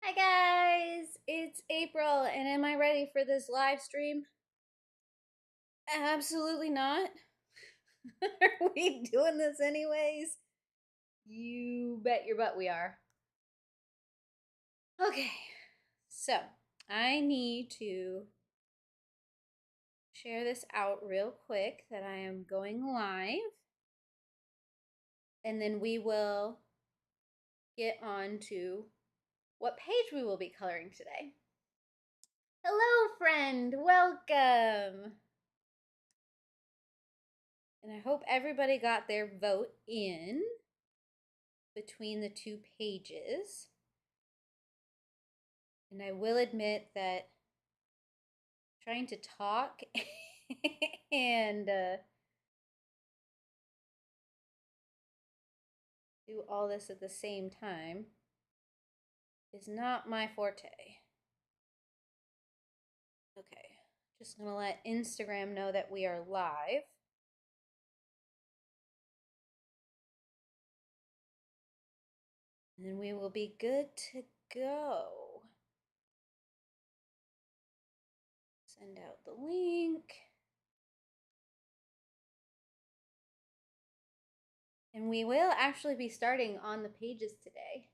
Hi guys, it's April, and am I ready for this live stream? Absolutely not. Are we doing this anyways? You bet your butt we are. Okay, so I need to share this out real quick that I am going live, and then we will get on to what page we will be coloring today. Hello, friend, welcome. And I hope everybody got their vote in between the two pages. And I will admit that trying to talk and do all this at the same time is not my forte. Okay, just gonna let Instagram know that we are live. And then we will be good to go. Send out the link. And we will actually be starting on the pages today.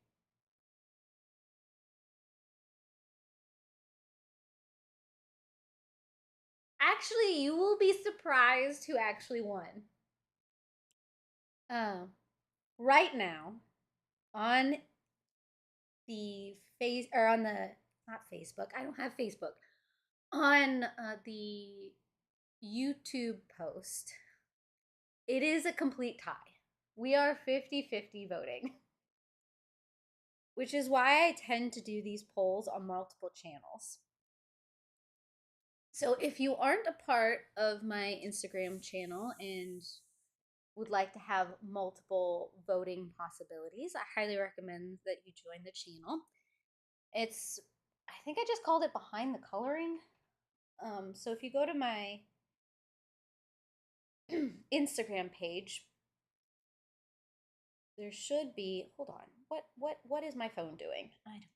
Actually, you will be surprised who actually won. Right now, on the face or on the not Facebook, I don't have Facebook. On the YouTube post, it is a complete tie. We are 50-50 voting, which is why I tend to do these polls on multiple channels. So if you aren't a part of my Instagram channel and would like to have multiple voting possibilities, I highly recommend that you join the channel. It's, I think I just called it Behind the Coloring. So if you go to my Instagram page, there should be, hold on, what is my phone doing? I don't know.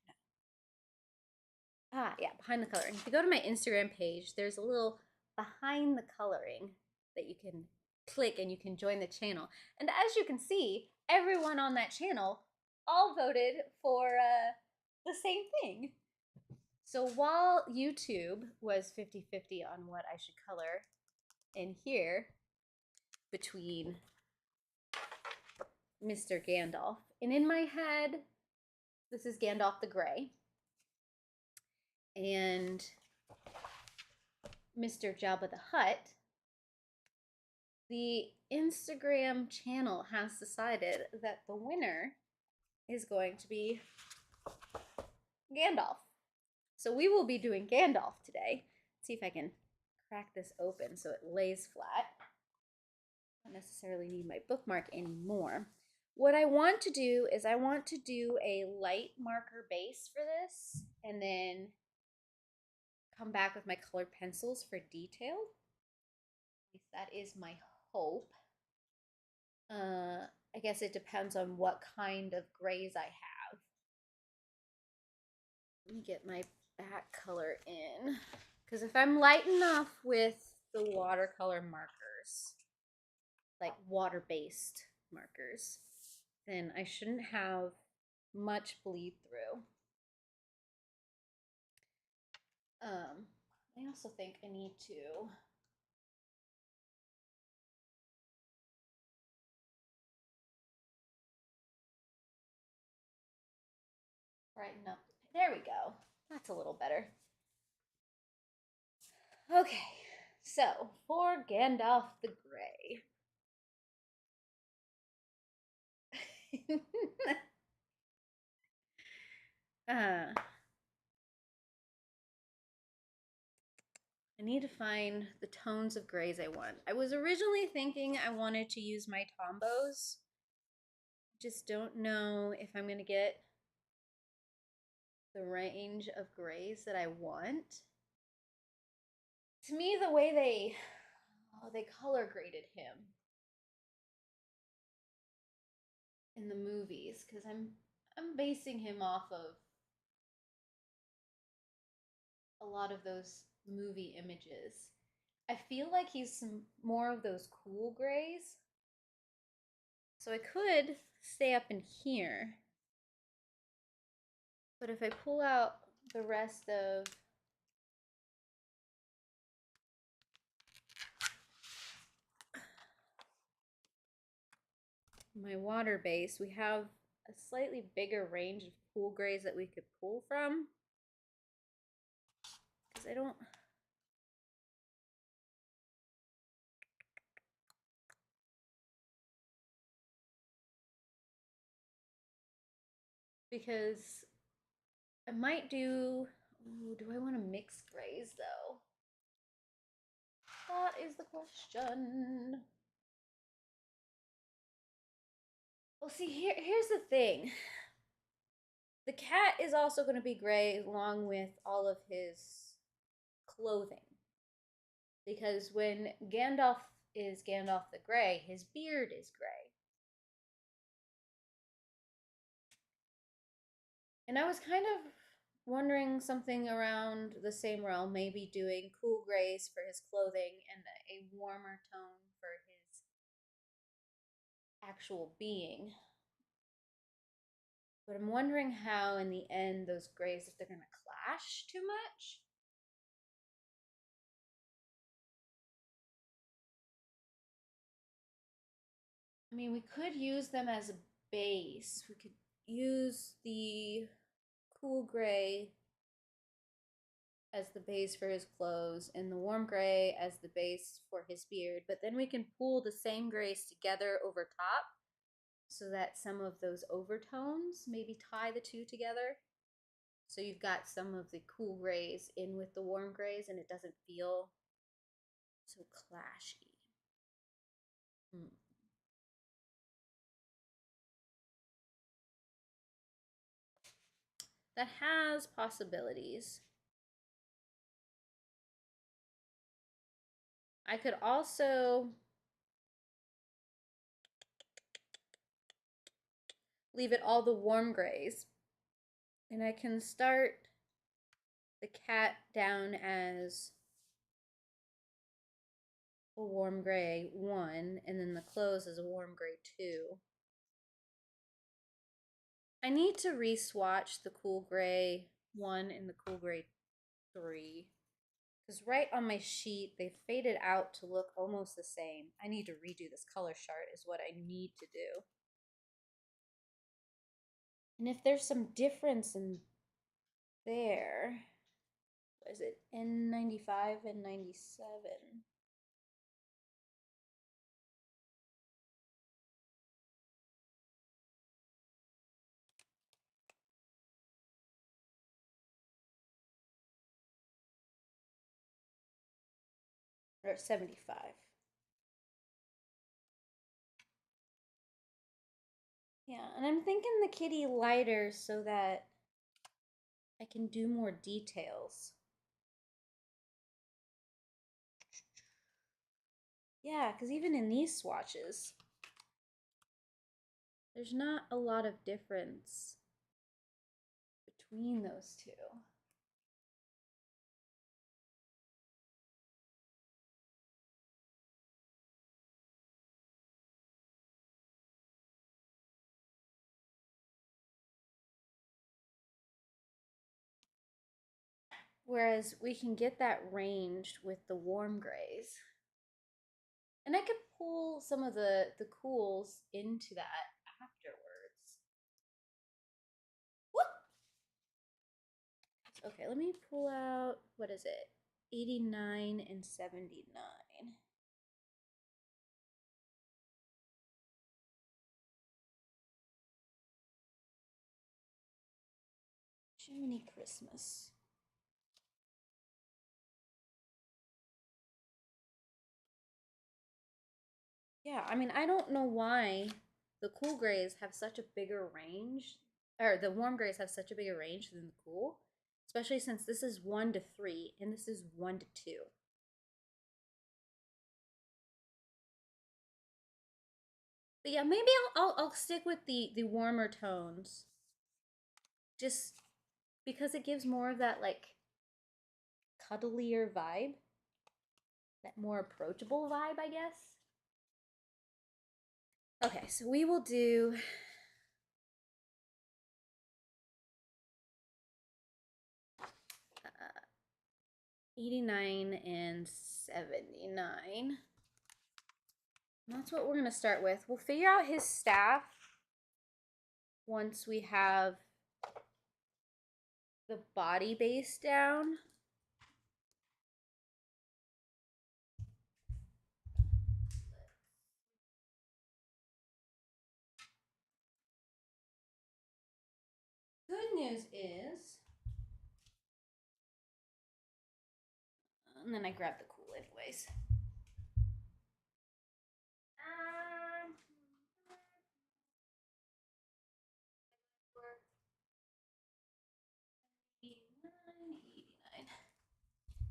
Ah, yeah, Behind the Coloring. If you go to my Instagram page, there's a little Behind the Coloring that you can click and you can join the channel. And as you can see, everyone on that channel all voted for the same thing. So while YouTube was 50-50 on what I should color in here between Mr. Gandalf, and in my head, this is Gandalf the Grey, and Mr. Jabba the Hutt, the Instagram channel has decided that the winner is going to be Gandalf. So we will be doing Gandalf today. Let's see if I can crack this open so it lays flat. I don't necessarily need my bookmark anymore. What I want to do is I want to do a light marker base for this and then come back with my colored pencils for detail. At least that is my hope. I guess it depends on what kind of grays I have. Let me get my back color in. Because if I'm light enough with the watercolor markers, like water-based markers, then I shouldn't have much bleed through. I also think I need to brighten up. There we go. That's a little better. Okay, so for Gandalf the Grey. I need to find the tones of grays I want. I was originally thinking I wanted to use my Tombows. Just don't know if I'm going to get the range of grays that I want. To me, the way they color graded him in the movies, because I'm basing him off of a lot of those movie images. I feel like he's some more of those cool grays. So I could stay up in here. But if I pull out the rest of my water base, we have a slightly bigger range of cool grays that we could pull from. Because I don't... Because I might do... Ooh, do I want to mix grays though? That is the question. Well, see, here's the thing. The cat is also going to be gray along with all of his clothing. Because when Gandalf is Gandalf the Grey, his beard is gray. And I was kind of wondering something around the same realm, maybe doing cool grays for his clothing and a warmer tone for his actual being. But I'm wondering how, in the end, those grays, if they're going to clash too much. I mean, we could use them as a base. We could use the cool gray as the base for his clothes and the warm gray as the base for his beard. But then we can pool the same grays together over top so that some of those overtones maybe tie the two together. So you've got some of the cool grays in with the warm grays and it doesn't feel so clashy. That has possibilities. I could also leave it all the warm grays. And I can start the cat down as a warm gray 1, and then the clothes as a warm gray 2. I need to re-swatch the cool gray 1 and the cool gray 3. Because right on my sheet, they faded out to look almost the same. I need to redo this color chart is what I need to do. And if there's some difference in there, what is it, N95 and 97? Or 75. Yeah, and I'm thinking the kitty lighter so that I can do more details. Yeah, because even in these swatches, there's not a lot of difference between those two. Whereas we can get that ranged with the warm grays. And I could pull some of the cools into that afterwards. Whoop! Okay, let me pull out, what is it? 89 and 79. Jiminy Christmas. Yeah, I mean, I don't know why the cool grays have such a bigger range, or the warm grays have such a bigger range than the cool, especially since this is 1 to 3 and this is 1 to 2. But yeah, maybe I'll stick with the warmer tones, just because it gives more of that like cuddlier vibe, that more approachable vibe, I guess. Okay, so we will do 89 and 79. And that's what we're going to start with. We'll figure out his staff once we have the body base down. Good news is, and then I grabbed the cool anyways.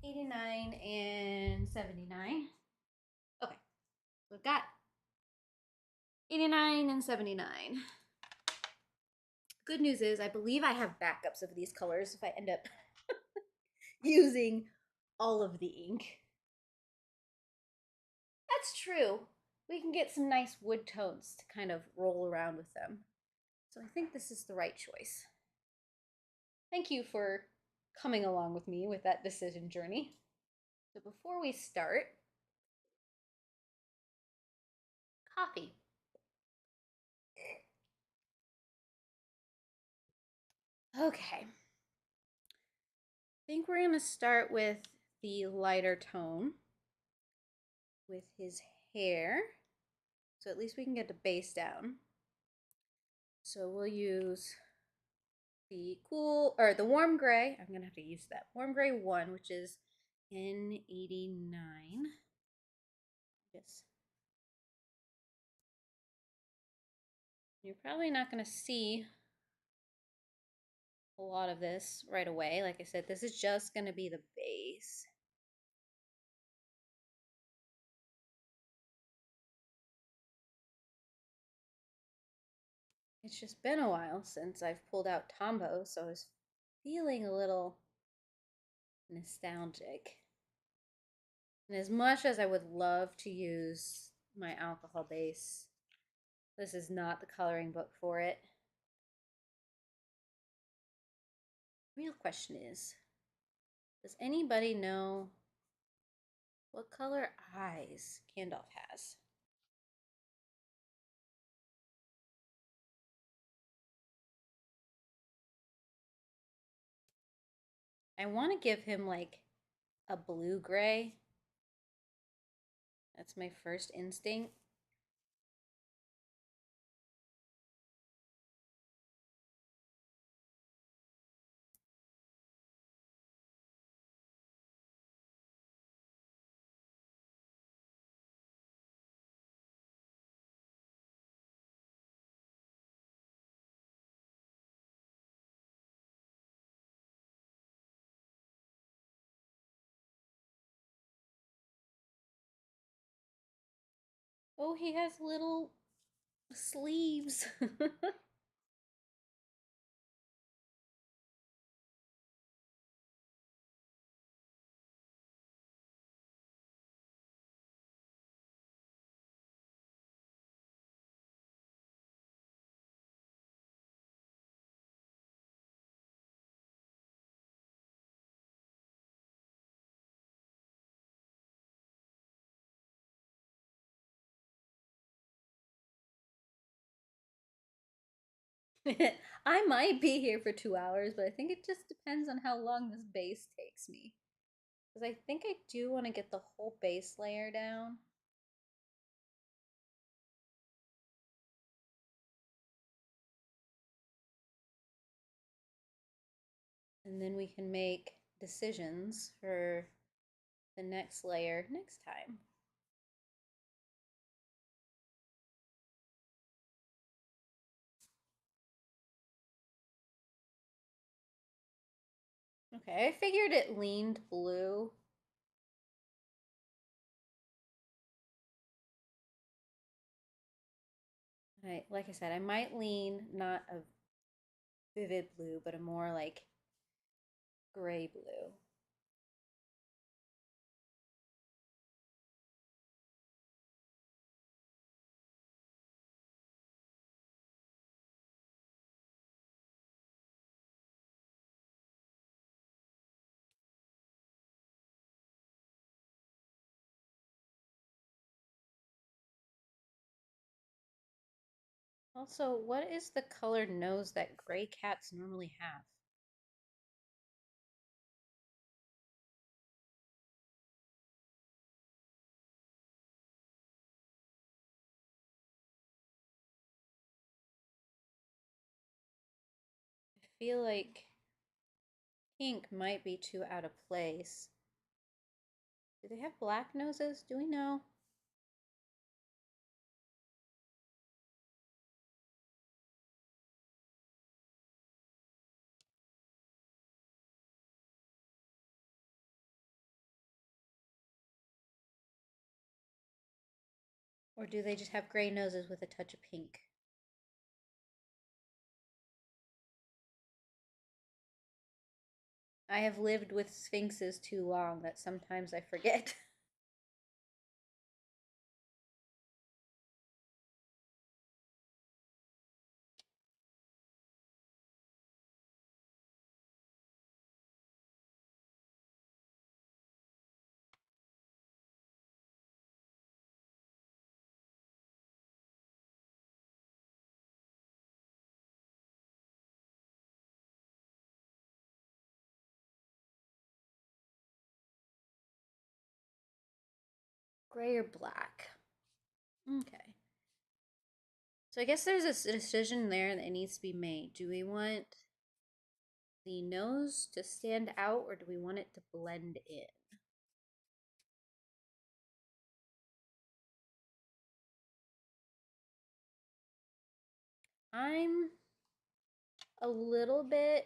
89 and 79. Okay, so we've got 89 and 79. Good news is I believe I have backups of these colors if I end up using all of the ink. That's true. We can get some nice wood tones to kind of roll around with them. So I think this is the right choice. Thank you for coming along with me with that decision journey. So before we start, coffee. Okay. I think we're going to start with the lighter tone with his hair. So at least we can get the base down. So we'll use the the warm gray. I'm going to have to use that. Warm gray 1, which is N89. Yes. You're probably not going to see a lot of this right away. Like I said, this is just going to be the base. It's just been a while since I've pulled out Tombow, so I was feeling a little nostalgic. And as much as I would love to use my alcohol base, this is not the coloring book for it. Real question is, does anybody know what color eyes Gandalf has? I want to give him like a blue-gray. That's my first instinct. Oh, he has little sleeves. I might be here for 2 hours, but I think it just depends on how long this base takes me. Because I think I do want to get the whole base layer down. And then we can make decisions for the next layer next time. Okay, I figured it leaned blue. Like I said, I might lean not a vivid blue, but a more like gray blue. Also, what is the colored nose that gray cats normally have? I feel like pink might be too out of place. Do they have black noses? Do we know? Or do they just have gray noses with a touch of pink? I have lived with sphinxes too long that sometimes I forget. Gray or black? Okay. So I guess there's a decision there that needs to be made. Do we want the nose to stand out or do we want it to blend in? I'm a little bit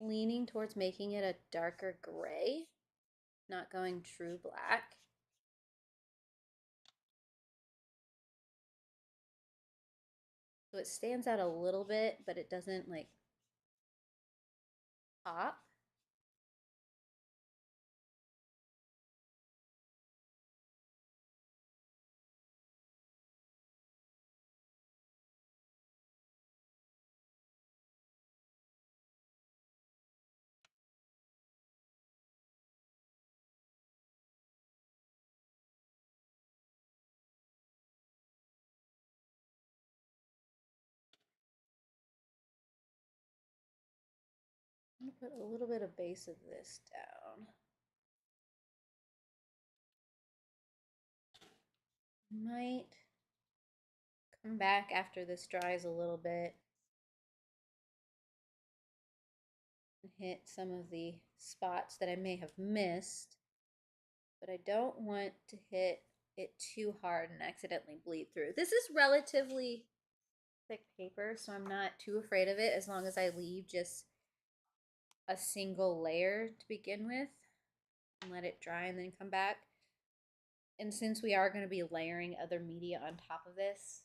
leaning towards making it a darker gray, not going true black. So it stands out a little bit, but it doesn't like pop. I'm gonna put a little bit of base of this down. Might come back after this dries a little bit and hit some of the spots that I may have missed, but I don't want to hit it too hard and accidentally bleed through. This is relatively thick paper, so I'm not too afraid of it as long as I leave just a single layer to begin with and let it dry and then come back. And since we are going to be layering other media on top of this,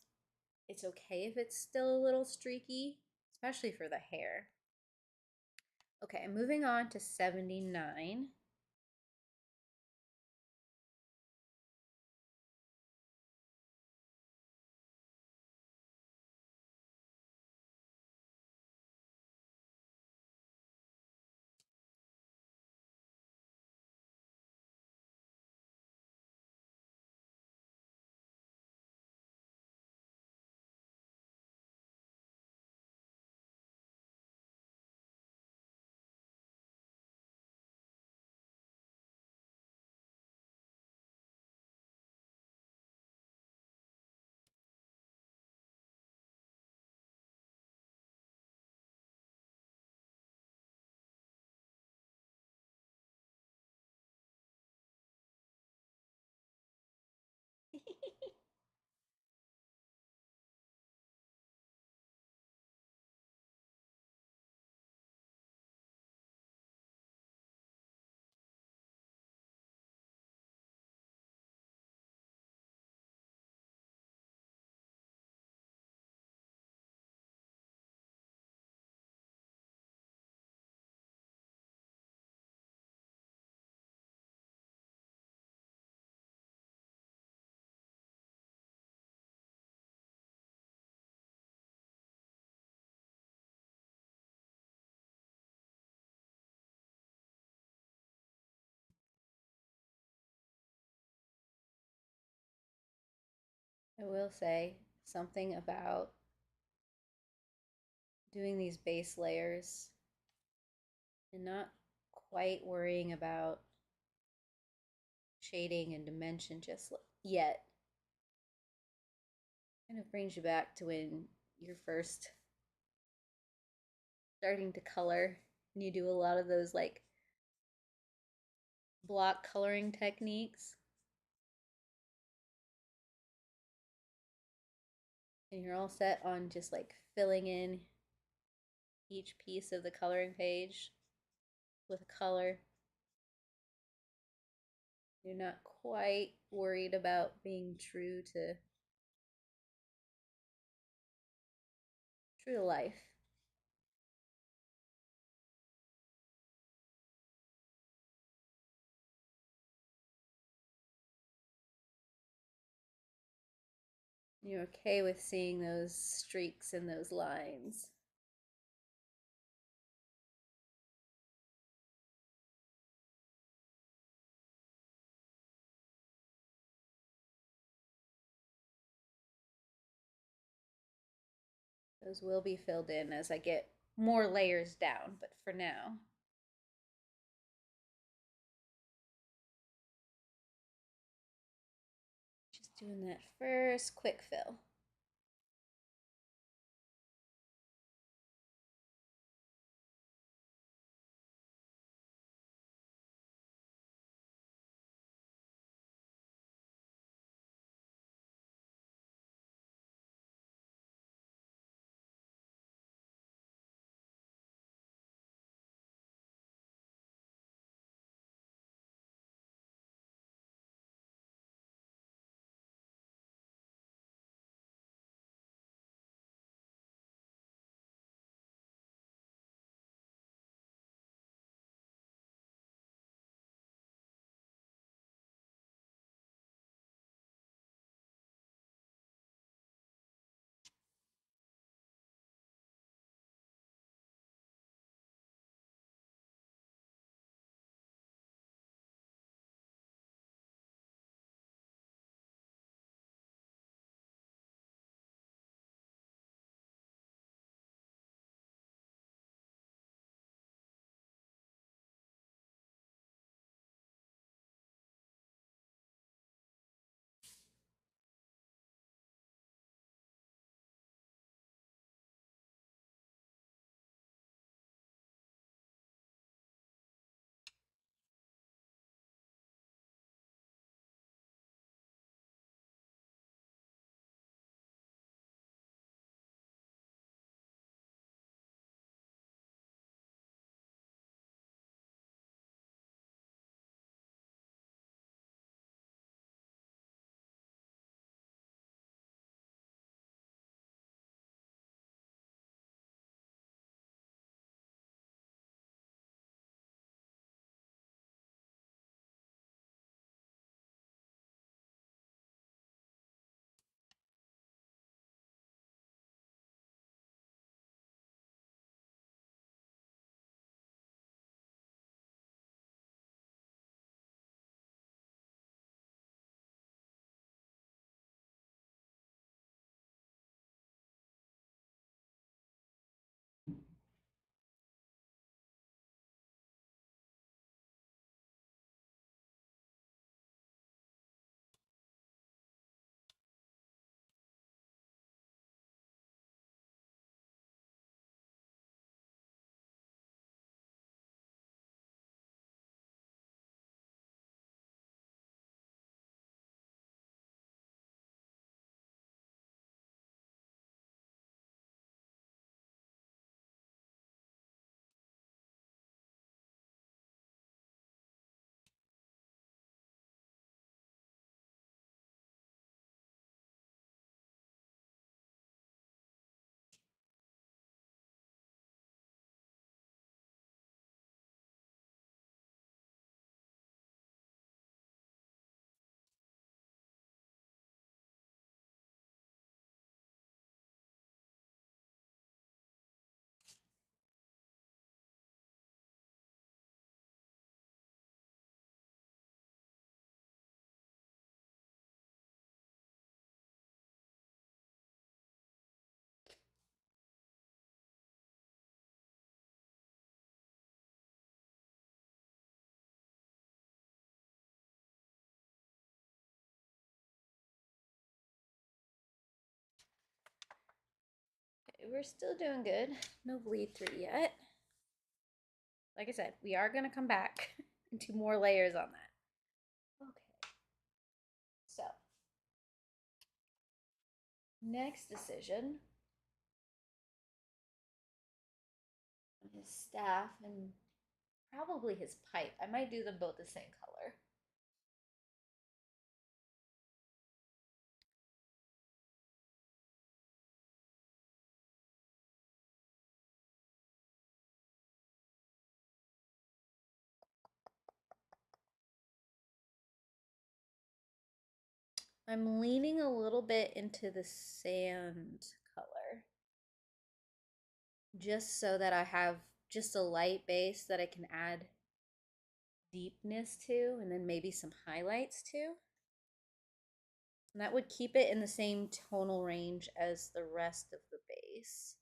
it's okay if it's still a little streaky, especially for the hair. Okay, moving on to 79. I will say something about doing these base layers and not quite worrying about shading and dimension just yet kind of brings you back to when you're first starting to color and you do a lot of those like block coloring techniques. And you're all set on just like filling in each piece of the coloring page with color. You're not quite worried about being true to life. You're okay with seeing those streaks and those lines. Those will be filled in as I get more layers down, but for now, just doing that first quick fill. we're still doing good. No bleed through yet. Like I said, we are going to come back and do more layers on that. Okay. So, next decision. His staff and probably his pipe. I might do them both the same color. I'm leaning a little bit into the sand color, just so that I have just a light base that I can add deepness to, and then maybe some highlights too. And that would keep it in the same tonal range as the rest of the base.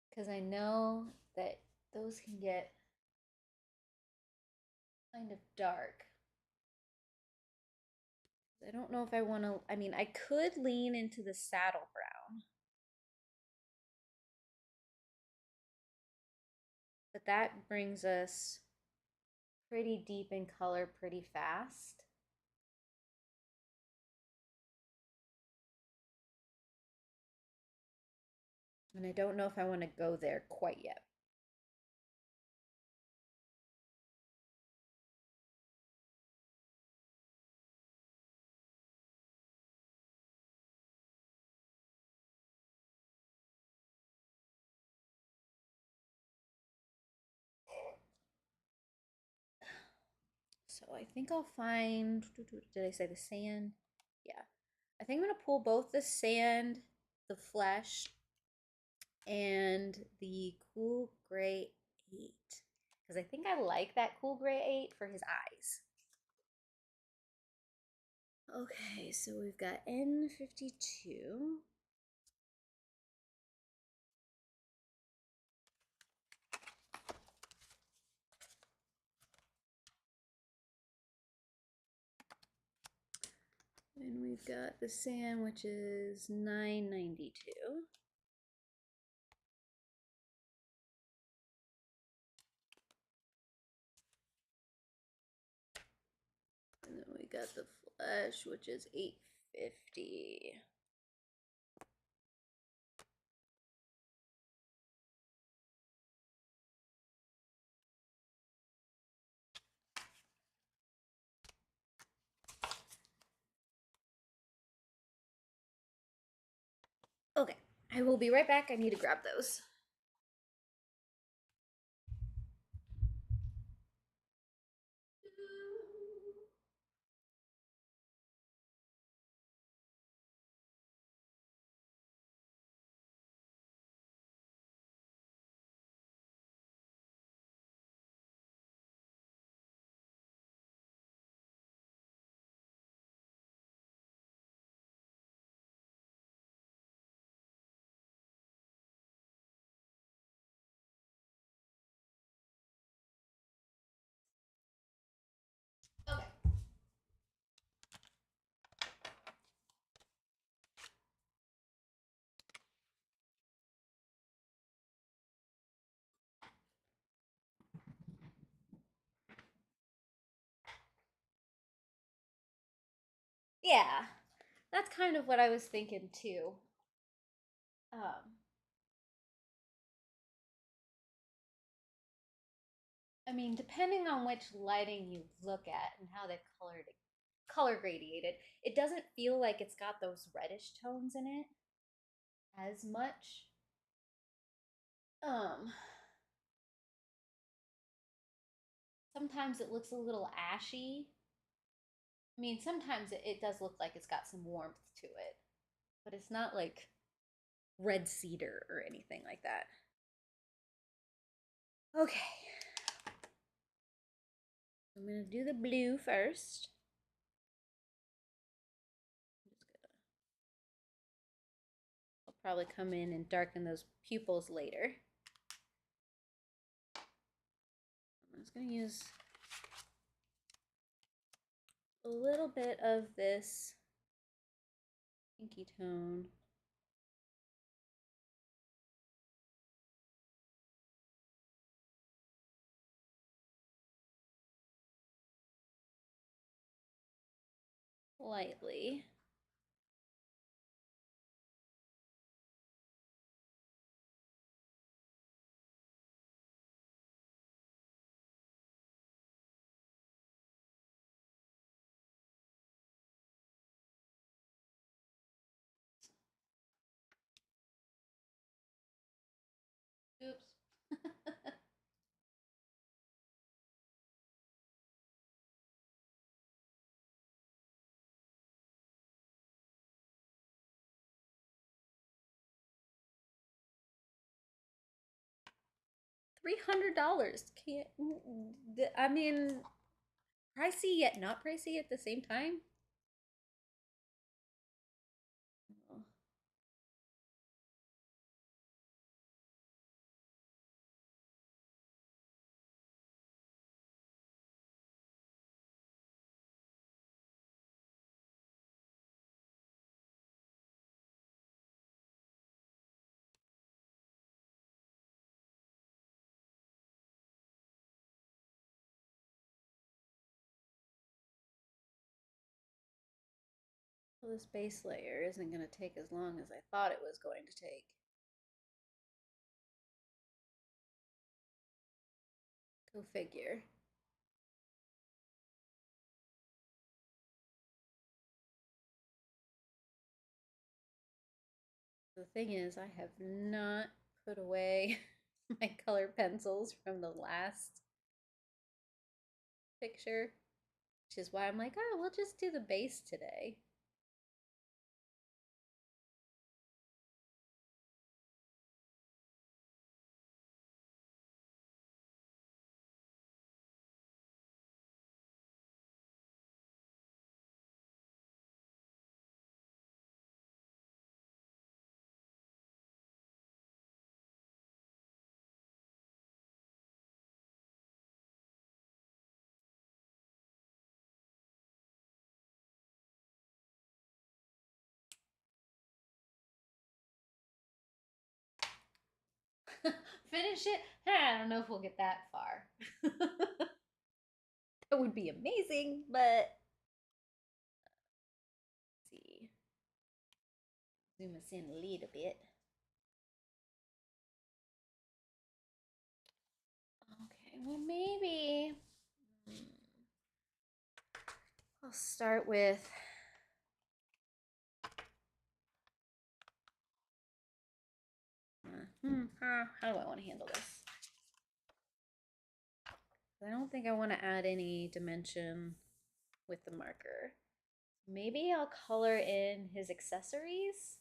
Because I know that those can get kind of dark. I don't know if I want to, I mean, I could lean into the saddle brown, but that brings us pretty deep in color pretty fast. And I don't know if I want to go there quite yet. So I think I'll find, did I say the sand? Yeah. I think I'm going to pull both the sand, the flesh, and the cool gray 8. Because I think I like that cool gray 8 for his eyes. Okay, so we've got N52. And we've got the sand, which is 992. And then we got the flesh, which is 850. Okay, I will be right back. I need to grab those. Okay. Yeah, that's kind of what I was thinking too. I mean, depending on which lighting you look at and how they color gradiated, it doesn't feel like it's got those reddish tones in it as much. Sometimes it looks a little ashy. I mean, sometimes it does look like it's got some warmth to it, but it's not like red cedar or anything like that. Okay. I'm going to do the blue first. I'll probably come in and darken those pupils later. just gonna use a little bit of this pinky tone. Lightly. Oops. $300. Can't. I mean, pricey yet not pricey at the same time. Well, this base layer isn't going to take as long as I thought it was going to take. Go figure. The thing is, I have not put away my color pencils from the last picture, which is why I'm like, oh, we'll just do the base today. Finish it? I don't know if we'll get that far. That would be amazing, but let's see. Zoom us in a little bit. Okay, well, maybe I'll start with how do I want to handle this? I don't think I want to add any dimension with the marker. Maybe I'll color in his accessories.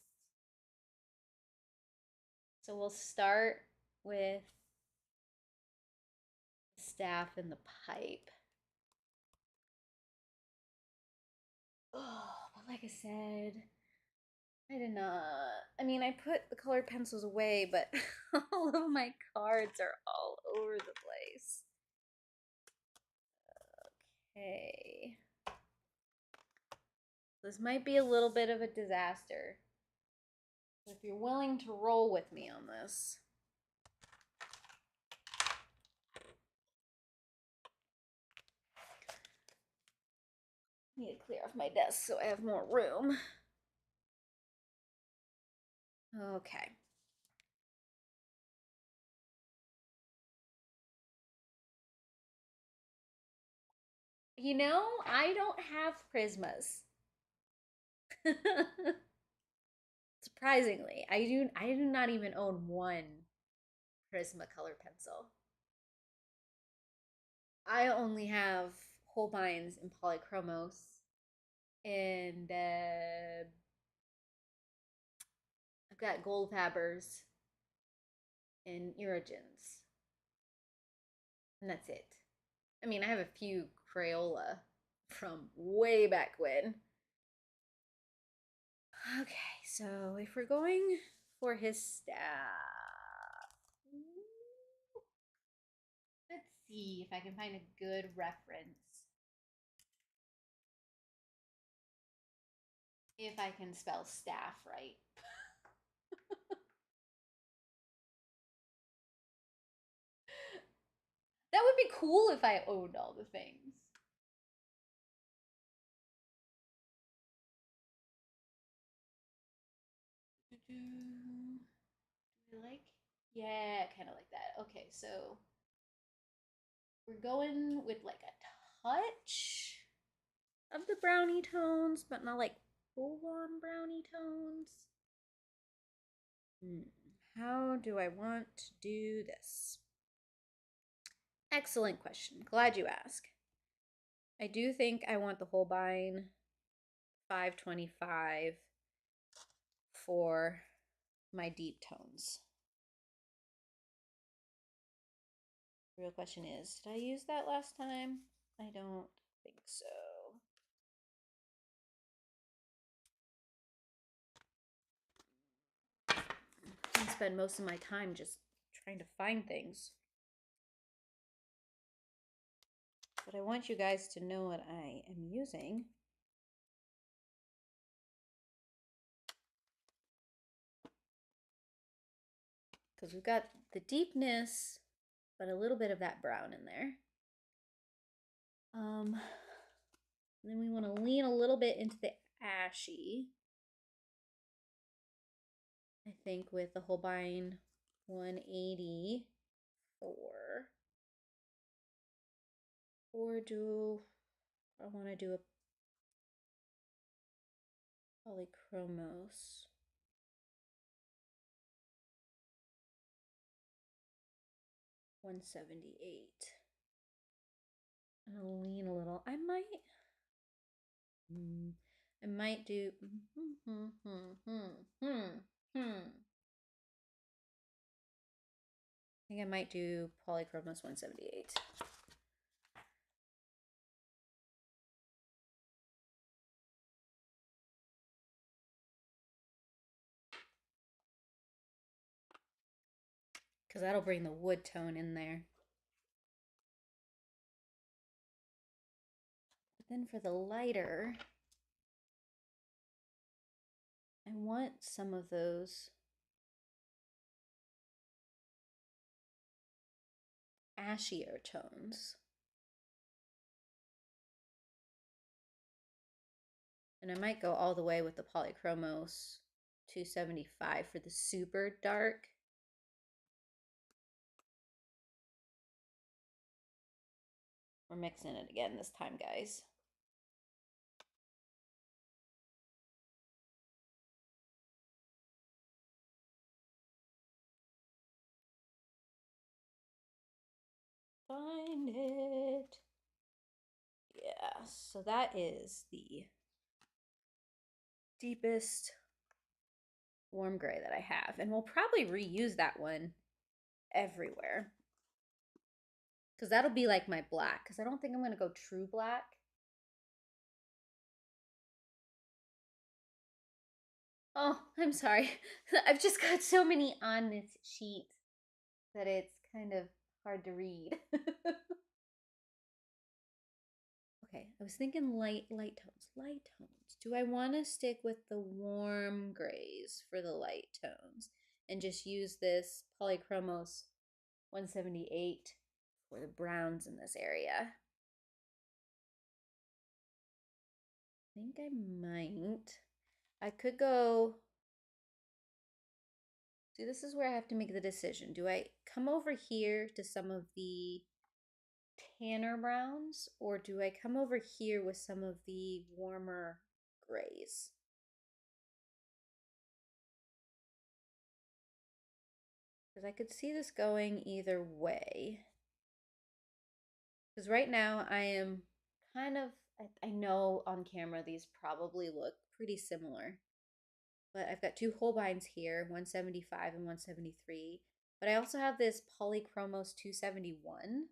So we'll start with the staff and the pipe. Oh, but like I said, I did not. I mean, I put the colored pencils away, but all of my cards are all over the place. Okay. This might be a little bit of a disaster. If you're willing to roll with me on this. I need to clear off my desk so I have more room. Okay. You know, I don't have Prismas. Surprisingly, I do not even own one Prisma color pencil. I only have Holbeins and Polychromos and I've got Gold Fabbers and Irigens. And that's it. I mean, I have a few Crayola from way back when. Okay, so if we're going for his staff, let's see if I can find a good reference. If I can spell staff right. That would be cool if I owned all the things. Do we like? Yeah, kind of like that. Okay, so we're going with like a touch of the brownie tones, but not like full-on brownie tones. How do I want to do this? Excellent question. Glad you asked. I do think I want the Holbein 525 for my deep tones. The real question is, did I use that last time? I don't think so. I spend most of my time just trying to find things. But I want you guys to know what I am using. Because we've got the deepness, but a little bit of that brown in there. Then we want to lean a little bit into the ashy. I think with the Holbein 184. Or do I want to do a Polychromos? $178. I'm gonna lean a little. I might do. I think I might do Polychromos 178. Because that'll bring the wood tone in there. But then for the lighter, I want some of those ashier tones. And I might go all the way with the Polychromos 275 for the super dark. We're mixing it again this time, guys. Find it. Yeah, so that is the deepest warm gray that I have. And we'll probably reuse that one everywhere. Because that'll be like my black. Because I don't think I'm going to go true black. Oh, I'm sorry. I've just got so many on this sheet that it's kind of hard to read. Okay, I was thinking light tones. Do I want to stick with the warm grays for the light tones and just use this Polychromos 178 for the browns in this area? I think I might. I could go. See, this is where I have to make the decision. Do I come over here to some of the tanner browns, or do I come over here with some of the warmer grays? Because I could see this going either way. Because right now I am kind of, I know on camera these probably look pretty similar. But I've got two Holbeins here, 175 and 173. But I also have this Polychromos 271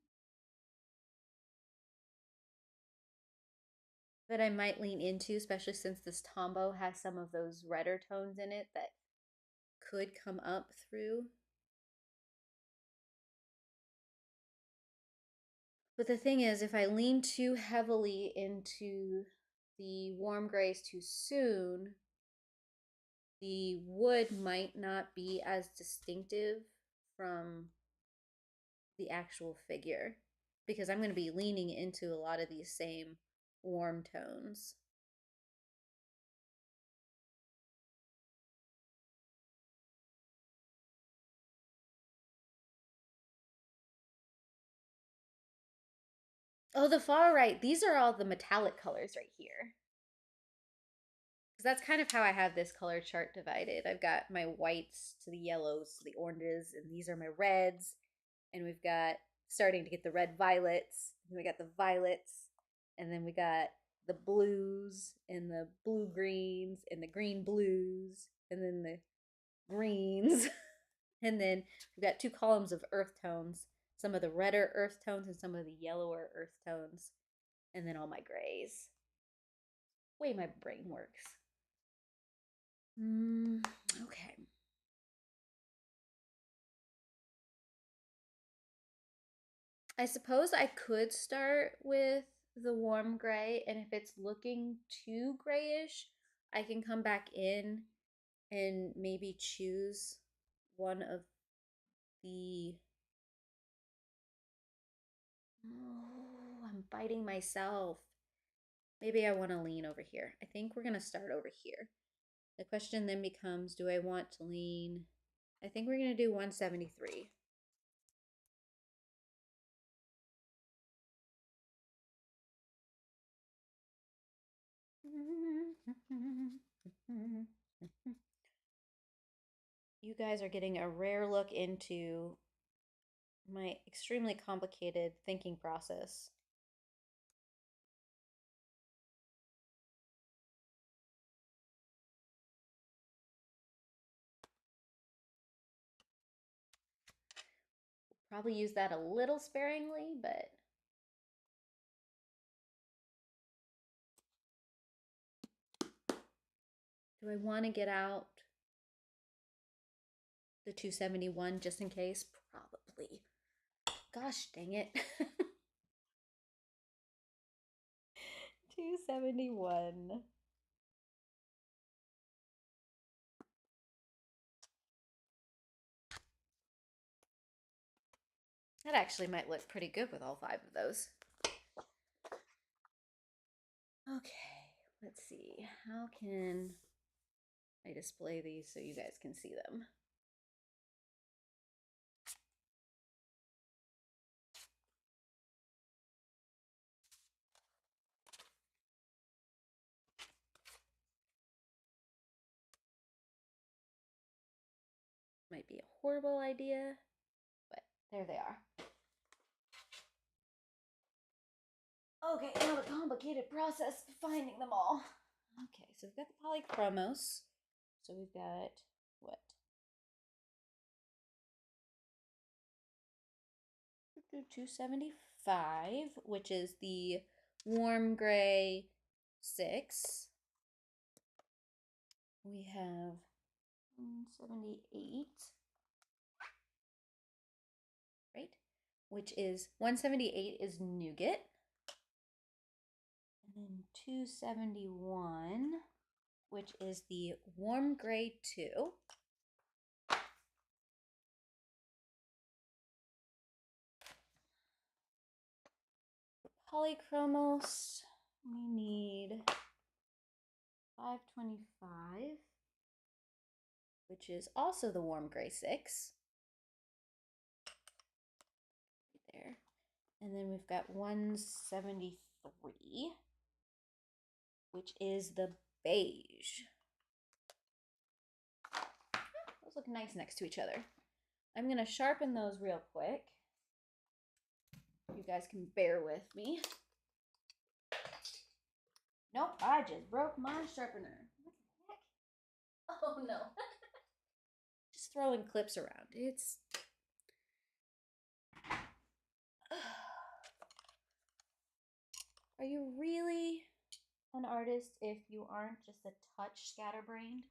that I might lean into, especially since this Tombow has some of those redder tones in it that could come up through. But the thing is, if I lean too heavily into the warm grays too soon, the wood might not be as distinctive from the actual figure because I'm going to be leaning into a lot of these same warm tones. Oh, the far right, these are all the metallic colors right here. Because that's kind of how I have this color chart divided. I've got my whites to the yellows to the oranges, and these are my reds. And we've got starting to get the red violets. And we got the violets, and then we got the blues and the blue greens and the green blues, and then the greens. And then we've got two columns of earth tones, some of the redder earth tones and some of the yellower earth tones, and then all my grays. Way my brain works. Okay. I suppose I could start with the warm gray, and if it's looking too grayish, I can come back in and maybe choose one of the. Oh, I'm biting myself. Maybe I want to lean over here. I think we're going to start over here. The question then becomes, do I want to lean? I think we're going to do 173. You guys are getting a rare look into my extremely complicated thinking process. Probably use that a little sparingly, but do I want to get out the 271 just in case? Probably. Gosh dang it. 271. That actually might look pretty good with all 5 of those. Okay, let's see. How can I display these so you guys can see them? Might be a horrible idea, but there they are. Okay, now the complicated process of finding them all. Okay, so we've got the Polychromos. So we've got what? 275, which is the warm gray 6. We have 178, right? Which is 178 is nougat. And then 271, which is the warm gray 2. Polychromos, we need 525, which is also the warm gray 6. There. And then we've got 173, which is the beige. Those look nice next to each other. I'm going to sharpen those real quick. You guys can bear with me. Nope, I just broke my sharpener. What the heck? Oh no. Just throwing clips around. It's... Are you really an artist if you aren't just a touch scatterbrained?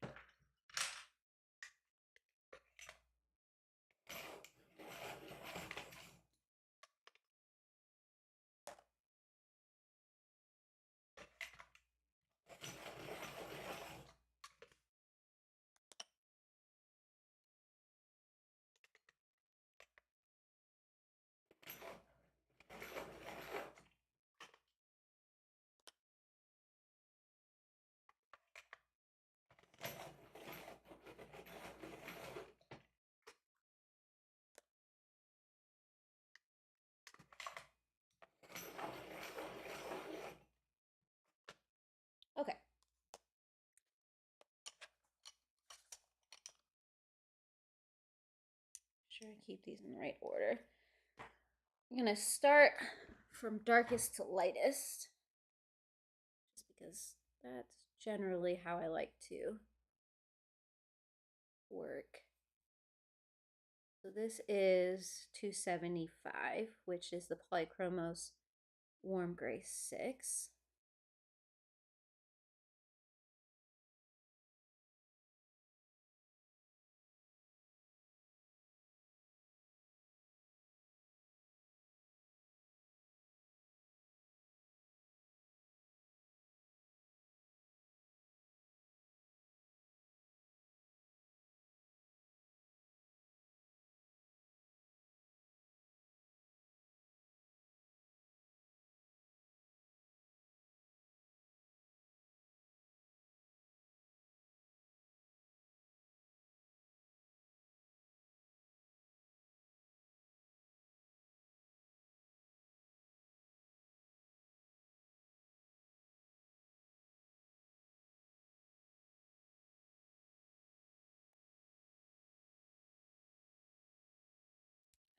sure I keep these in the right order. I'm gonna start from darkest to lightest, just because that's generally how I like to work. So this is 275, which is the Polychromos Warm Gray 6.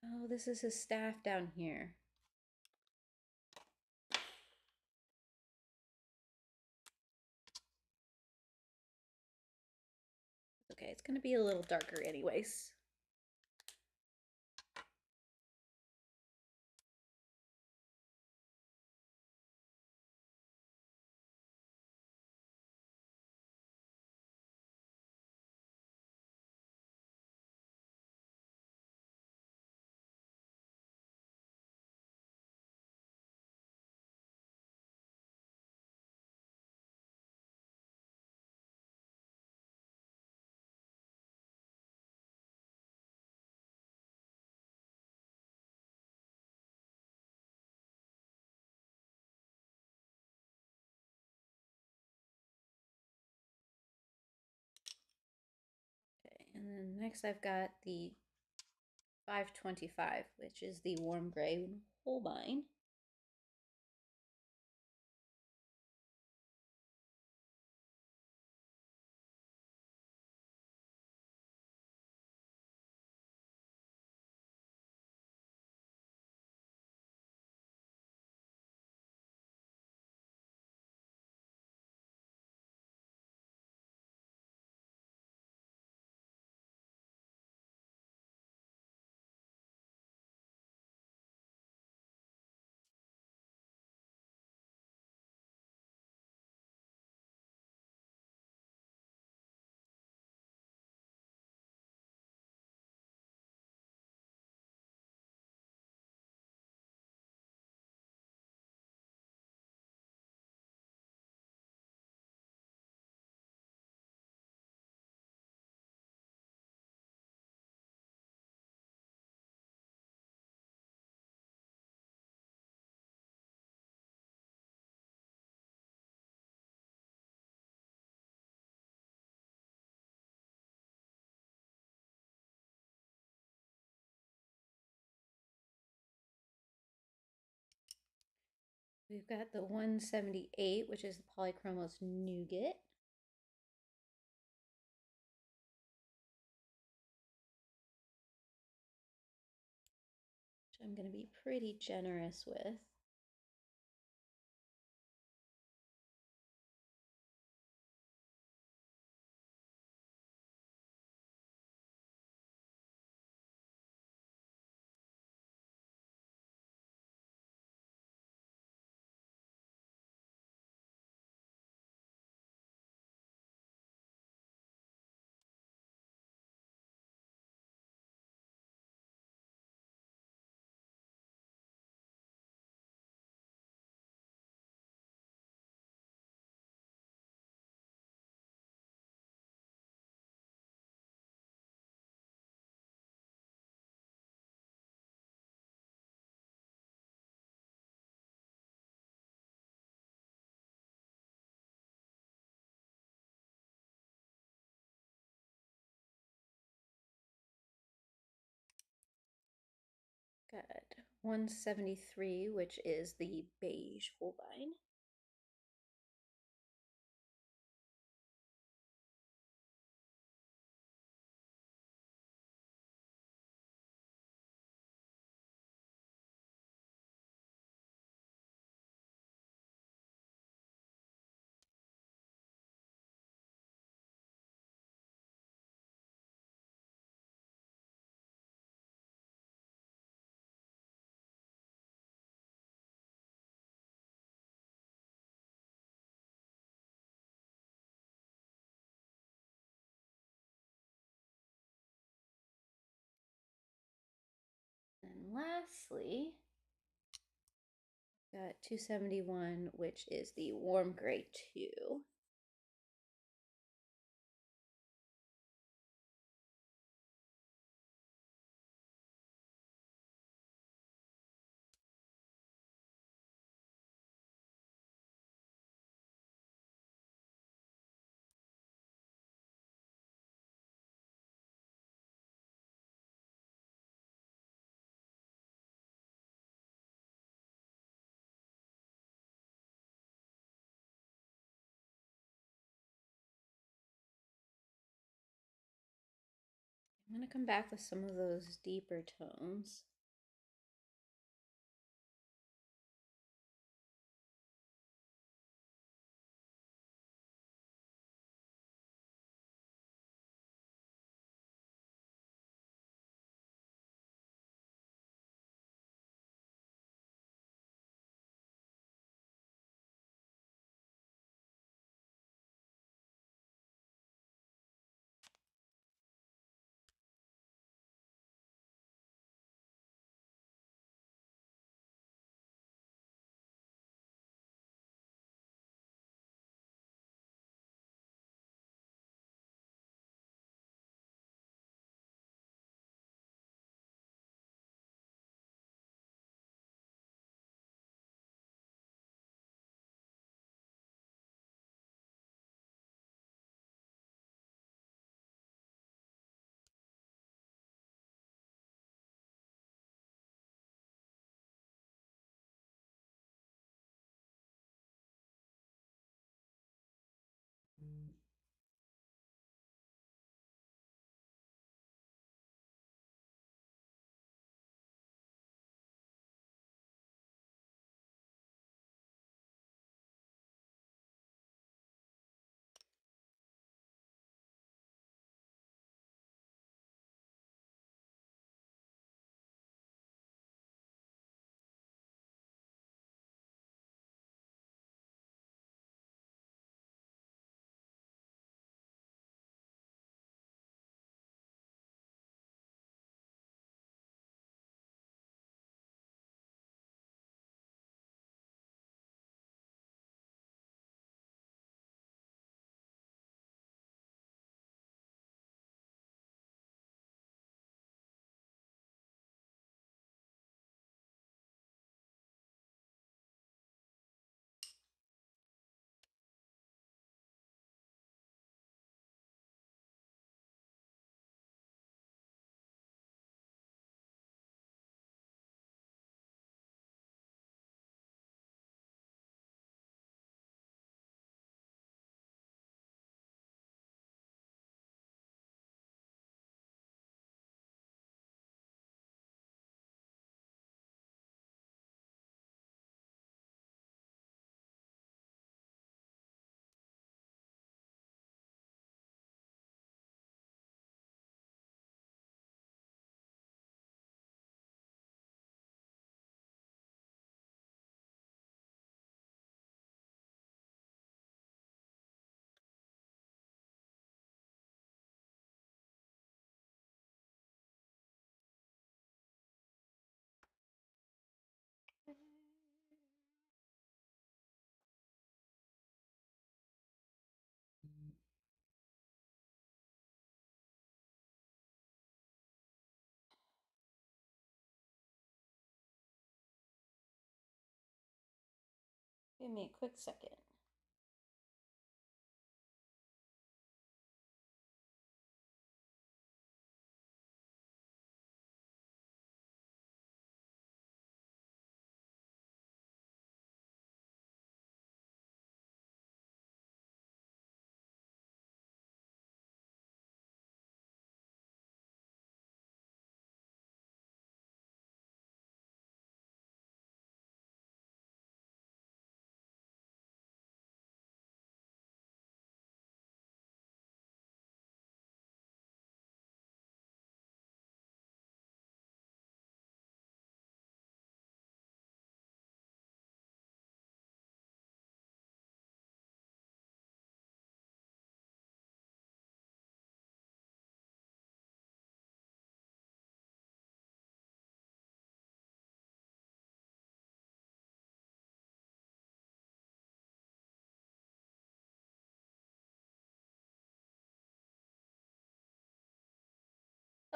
Oh, this is his staff down here. Okay, it's gonna be a little darker anyways. Okay, and then next I've got the 525, which is the warm gray Holbein. We've got the 178, which is the Polychromos Nougat. Which I'm going to be pretty generous with. Got 173, which is the beige Holbein. lastly, got 271, which is the warm gray 2. I'm going to come back with some of those deeper tones. Give me a quick second.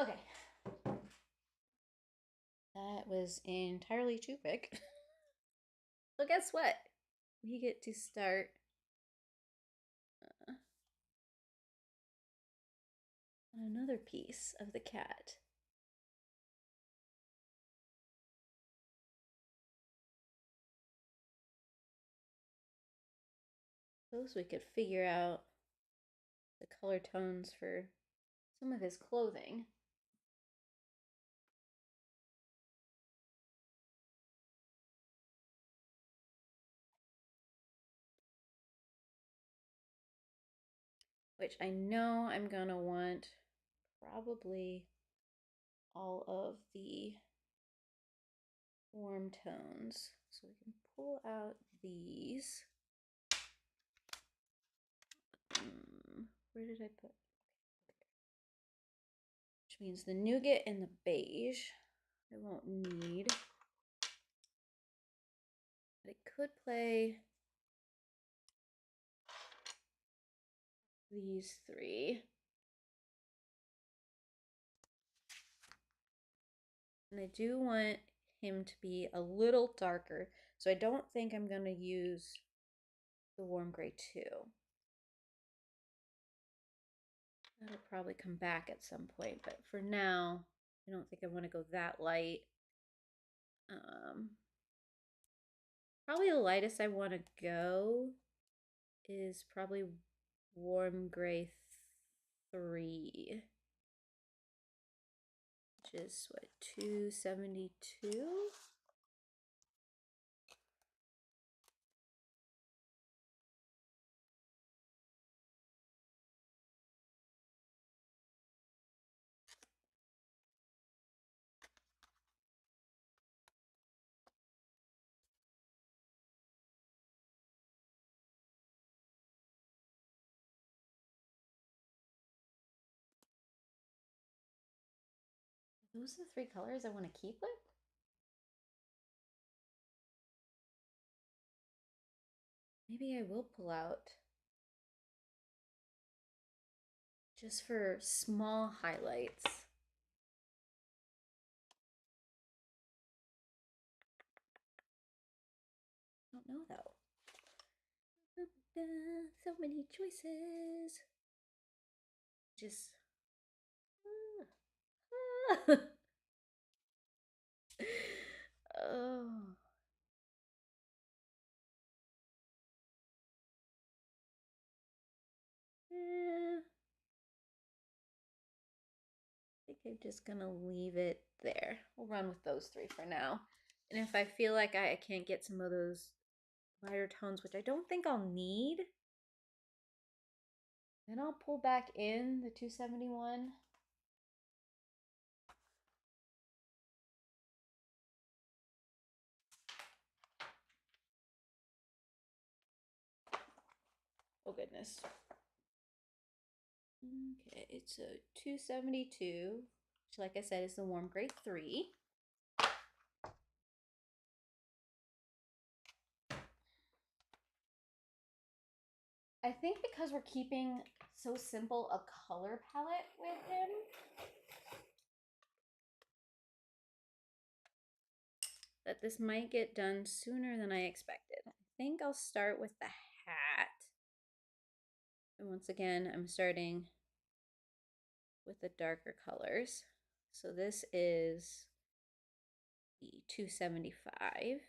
Okay. That was entirely too quick. So guess what? We get to start on another piece of the cat. Suppose we could figure out the color tones for some of his clothing. Which I know I'm gonna want probably all of the warm tones. So we can pull out these. Where did I put? Which means the nougat and the beige I won't need. But it could play these three. And I do want him to be a little darker, so I don't think I'm going to use the warm gray too. That'll probably come back at some point, but for now, I don't think I want to go that light. Probably the lightest I want to go is probably warm gray 3, which is what, 272? Those are the 3 colors I want to keep with? Maybe I will pull out just for small highlights. I don't know though. So many choices. Just oh. I think I'm just gonna leave it there. We'll run with those 3 for now. And if I feel like I can't get some of those lighter tones, which I don't think I'll need, then I'll pull back in the 271. Oh goodness. Okay, it's a 272, which like I said is the warm gray 3. I think because we're keeping so simple a color palette with him, that this might get done sooner than I expected. I think I'll start with the hat. And once again, I'm starting with the darker colors. So this is the 275.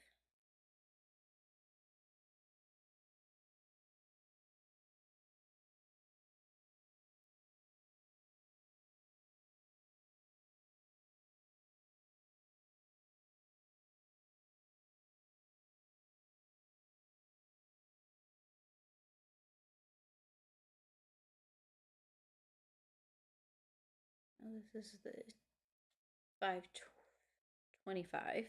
Now this is the 525.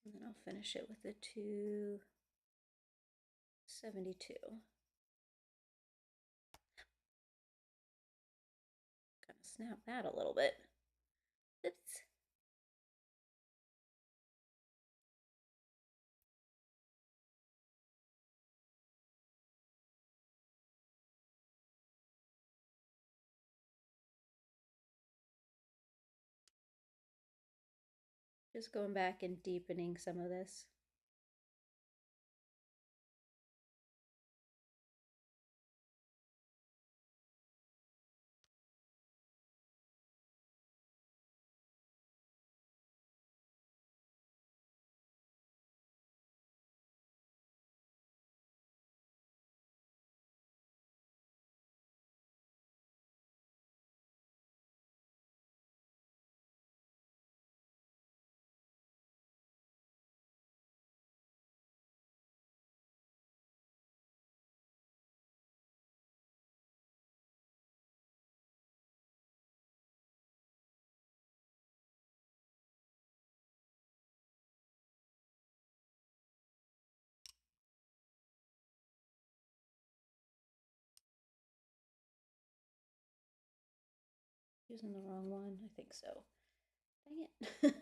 And then I'll finish it with the 272. snap that a little bit. Oops. Just going back and deepening some of this. Using the wrong one, I think so. Dang it.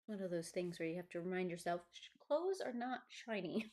One of those things where you have to remind yourself, clothes are not shiny.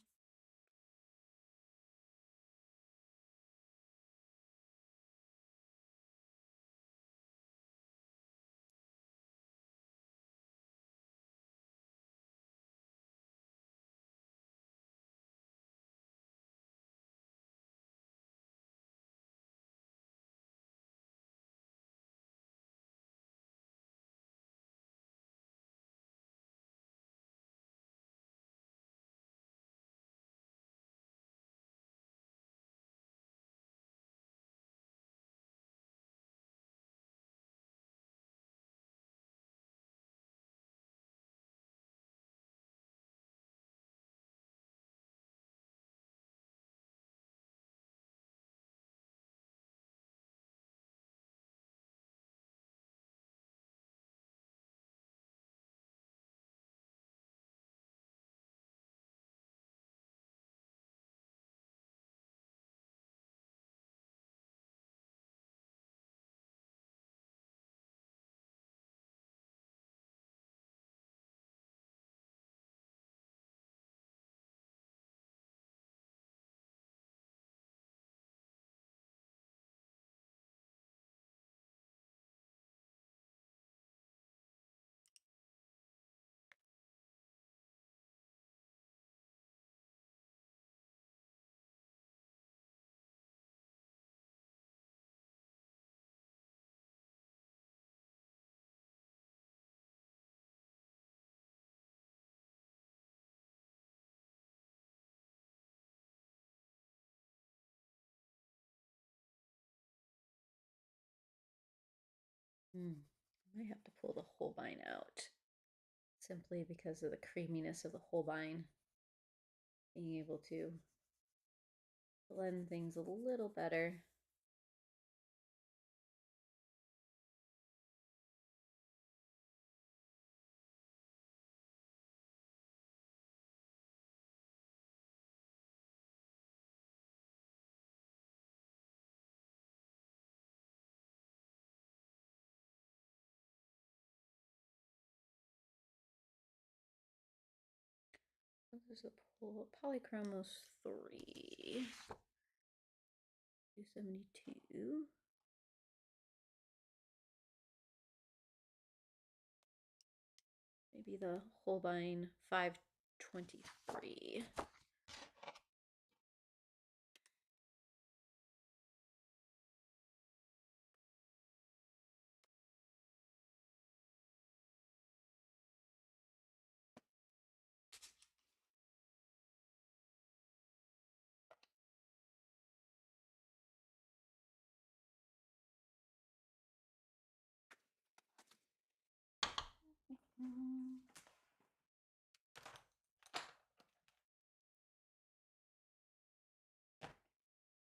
I might have to pull the Holbein out simply because of the creaminess of the Holbein being able to blend things a little better. There's a Polychromos 3, 272. Maybe the Holbein 523.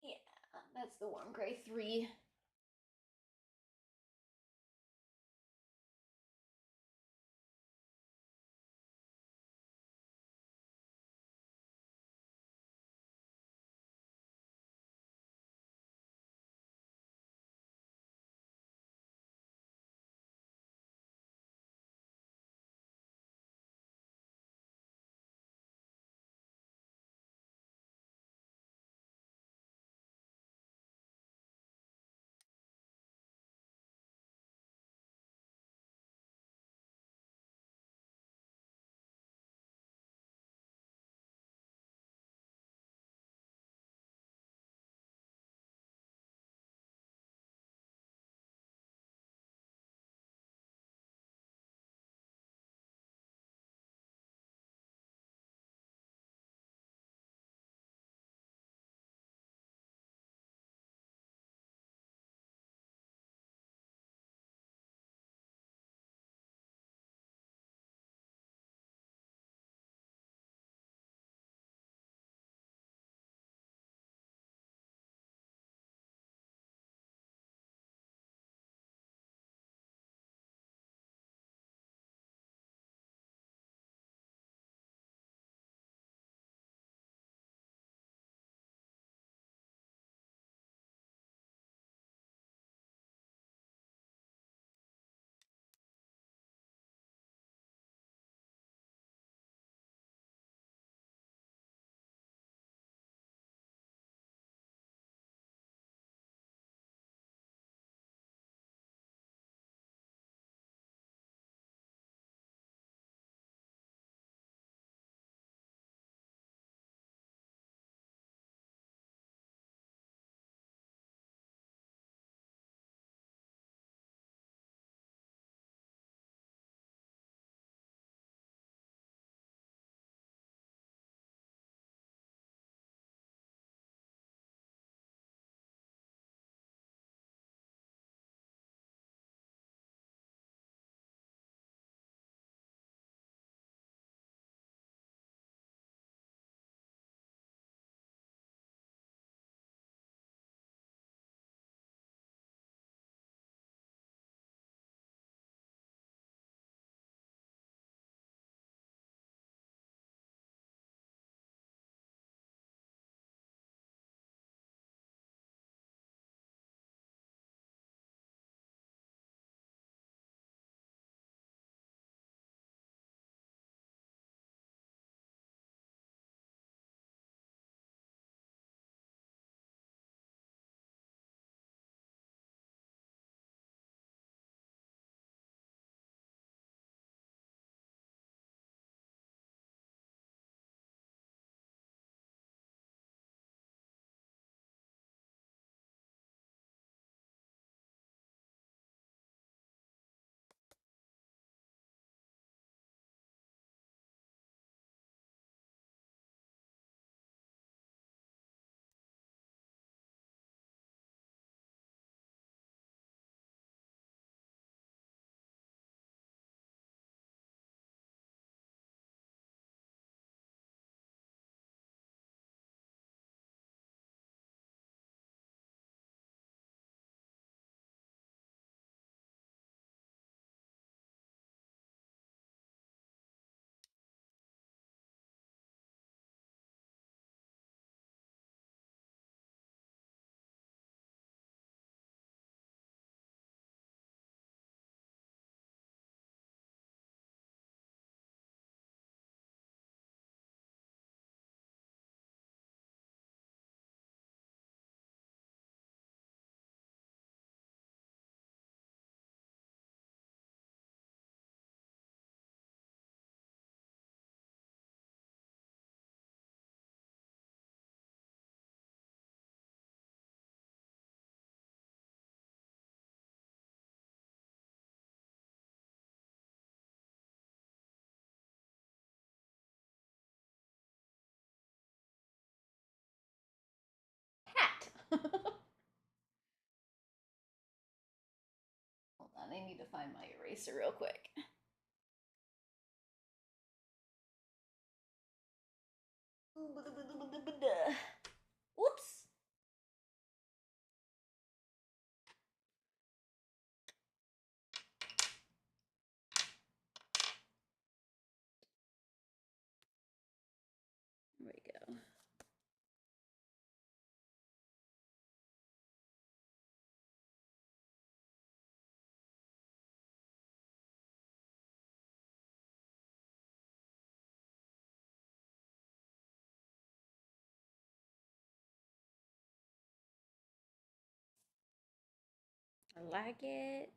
Yeah, that's the warm gray 3. Hold on, I need to find my eraser real quick. Whoops. There we go. I like it.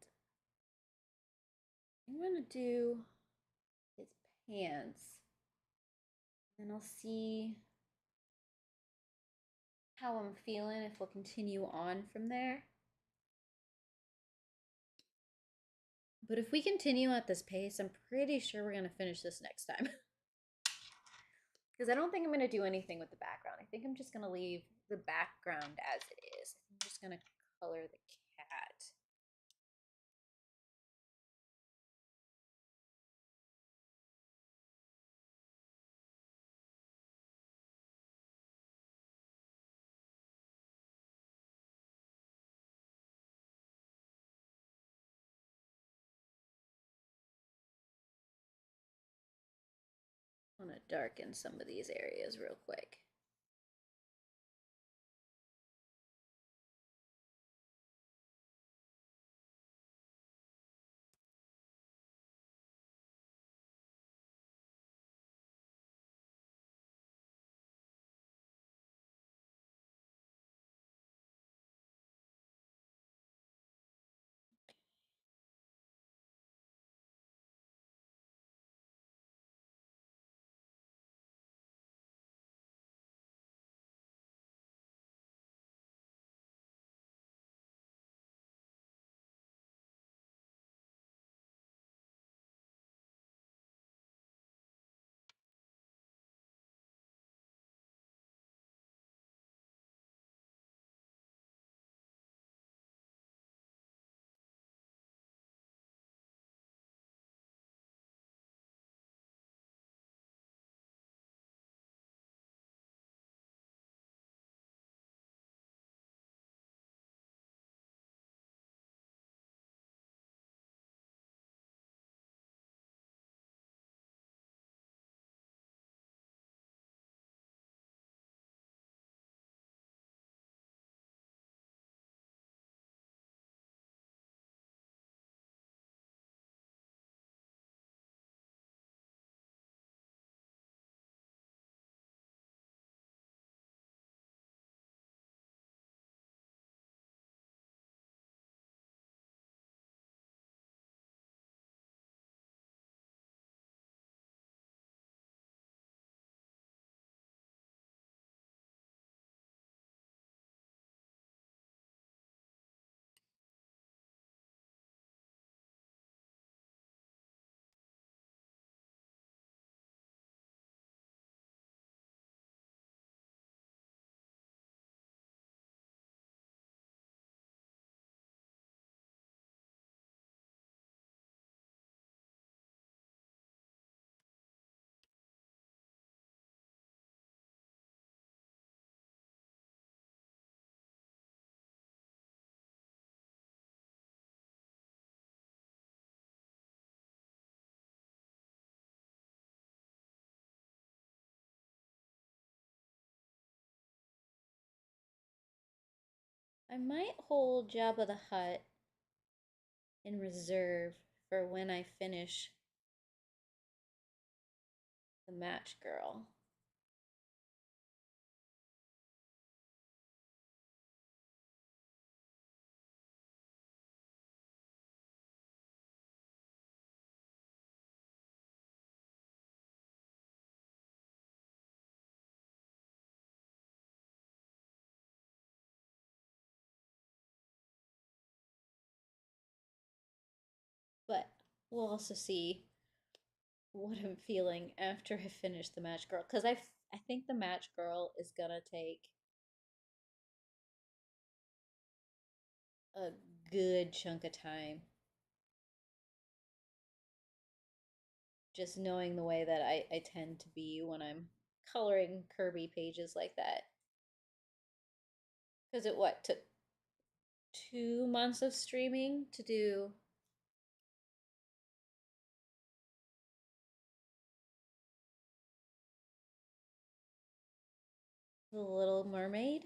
I'm gonna do his pants, and I'll see how I'm feeling if we'll continue on from there. But if we continue at this pace, I'm pretty sure we're gonna finish this next time. Because I don't think I'm gonna do anything with the background. I think I'm just gonna leave the background as it is. I'm just gonna color the cat. I want to darken some of these areas real quick. I might hold Jabba the Hutt in reserve for when I finish the match girl. But we'll also see what I'm feeling after I finish the match girl. Because I think the match girl is gonna take a good chunk of time. Just knowing the way that I tend to be when I'm coloring Kirby pages like that. Because it what took 2 months of streaming to do The Little Mermaid.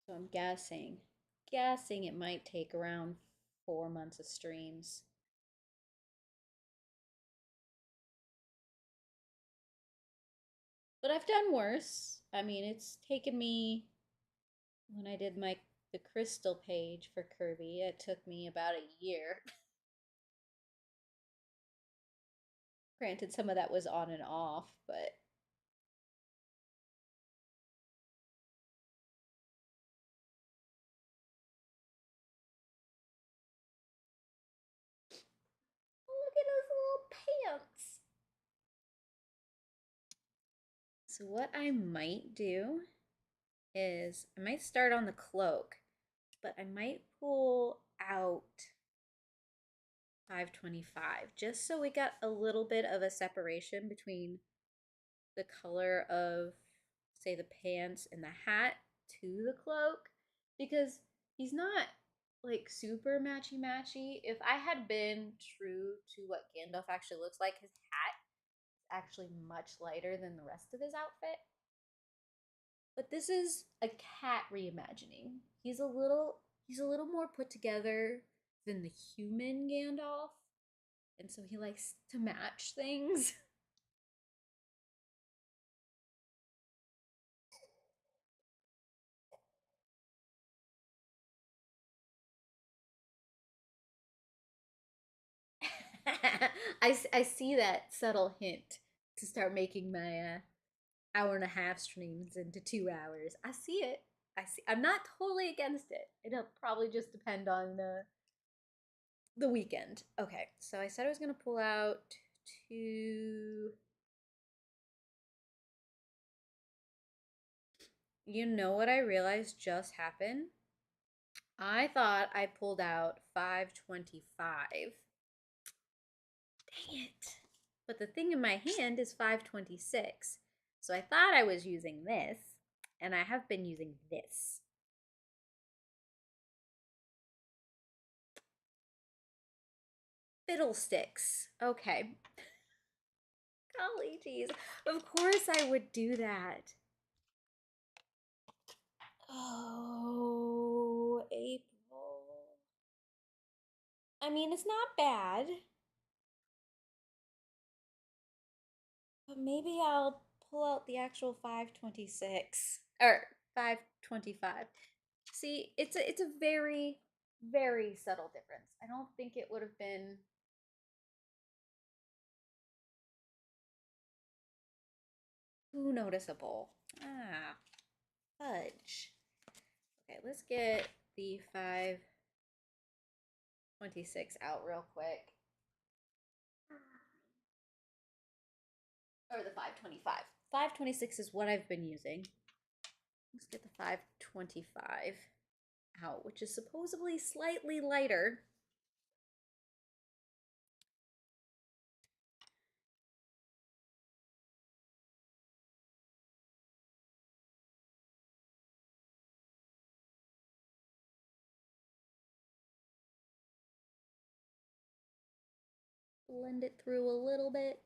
So I'm guessing it might take around 4 months of streams. But I've done worse. I mean, it's taken me when I did the crystal page for Kirby, it took me about a year. Granted, some of that was on and off, but look at those little pants. So what I might do is I might start on the cloak, but I might pull out 525 just so we got a little bit of a separation between the color of, say, the pants and the hat to the cloak, because he's not like super matchy matchy. If I had been true to what Gandalf actually looks like, his hat is actually much lighter than the rest of his outfit. But this is a cat reimagining. He's a little more put together than the human Gandalf, and so he likes to match things. I see that subtle hint to start making my hour and a half streams into 2 hours. I see it. I see. I'm not totally against it. It'll probably just depend on the weekend. Okay, so I said I was gonna pull out two. You know what I realized just happened? I thought I pulled out 525. Dang it. But the thing in my hand is 526. So I thought I was using this, and I have been using this. Fiddlesticks. Okay. Golly geez. Of course I would do that. Oh, April. I mean, it's not bad. But maybe I'll pull out the actual 526 or 525. See, it's a very very subtle difference. I don't think it would have been too noticeable. Ah, fudge. Okay, let's get the 526 out real quick. Or the 525. 526 is what I've been using. Let's get the 525 out, which is supposedly slightly lighter. Blend it through a little bit.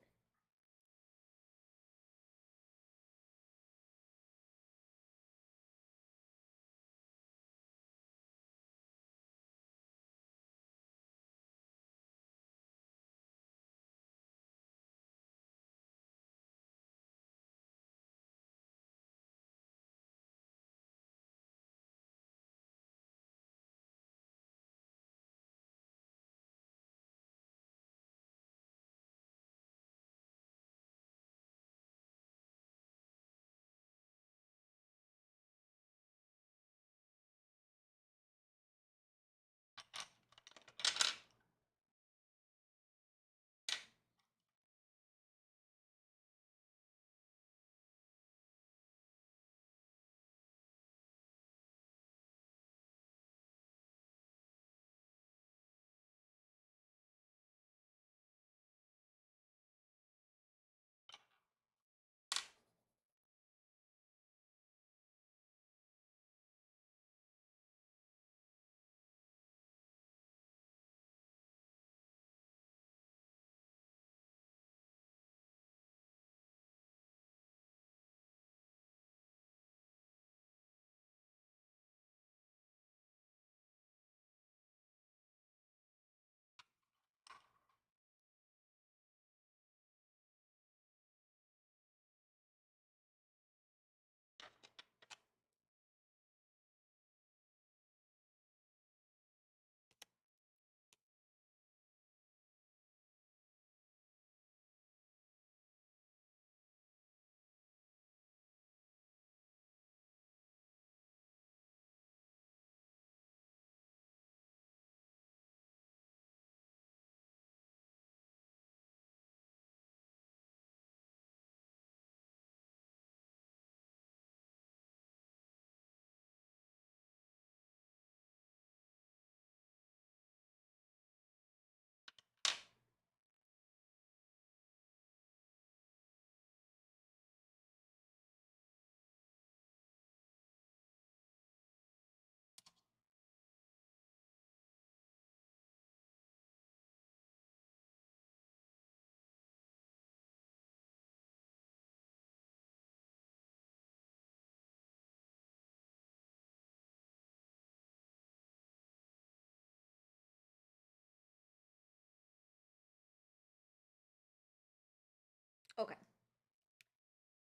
Okay.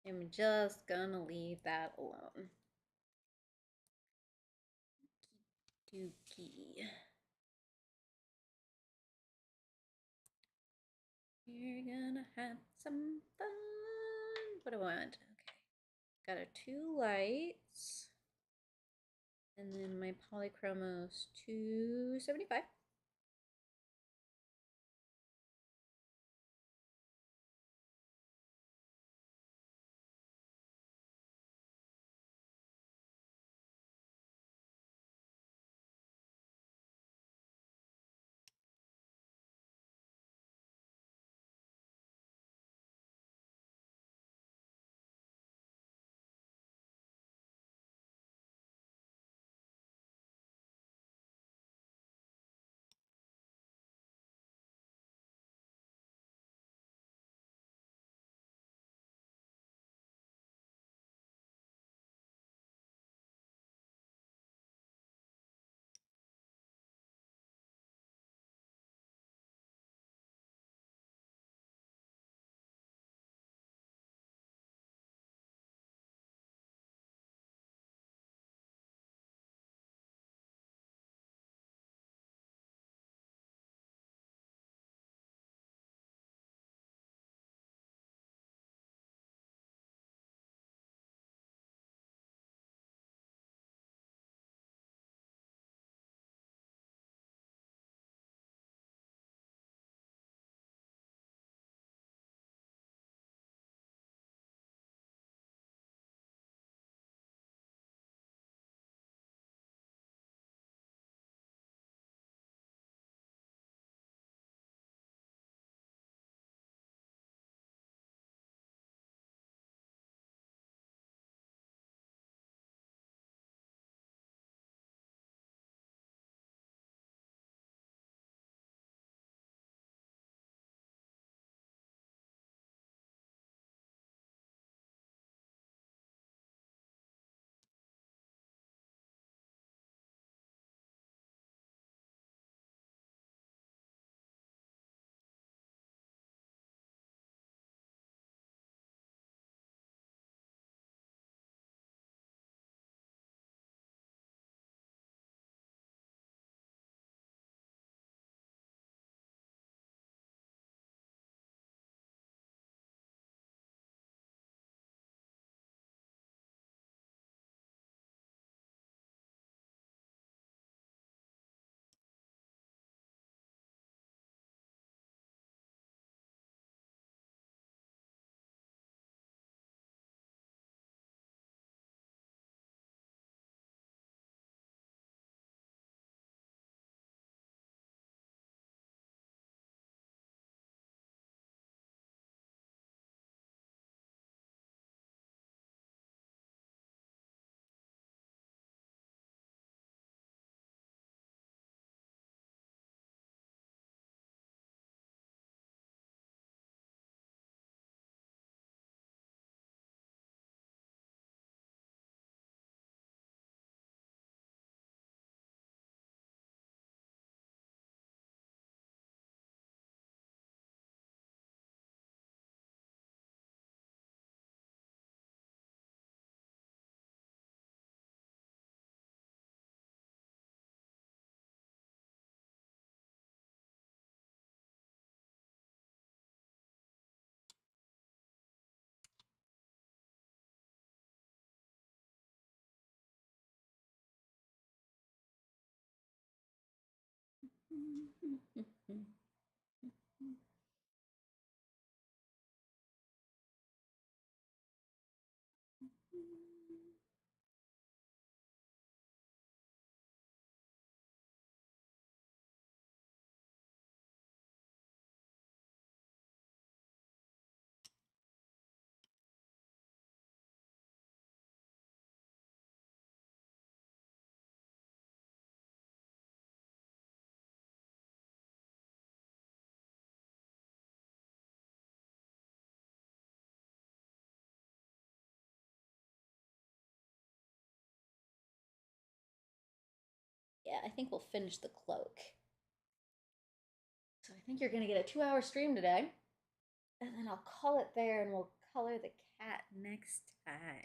I'm just gonna leave that alone. Dookie. We're gonna have some fun. What do I want? Okay. Got our 2 lights. And then my Polychromos 275. Yeah, I think we'll finish the cloak. So I think you're gonna get a 2-hour stream today. And then I'll call it there and we'll color the cat next time.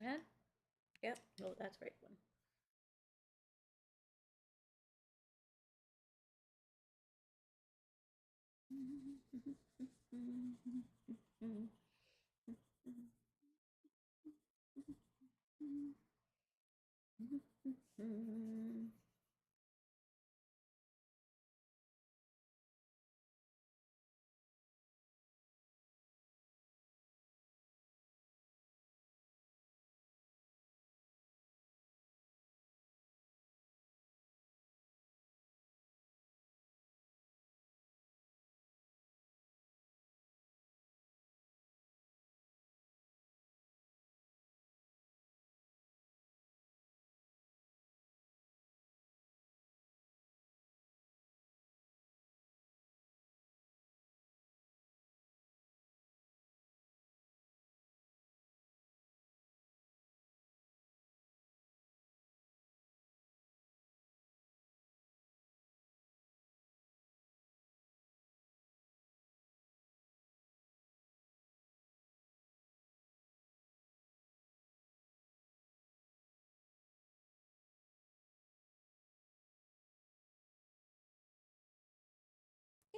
Yeah. Yep. No, that's the right one.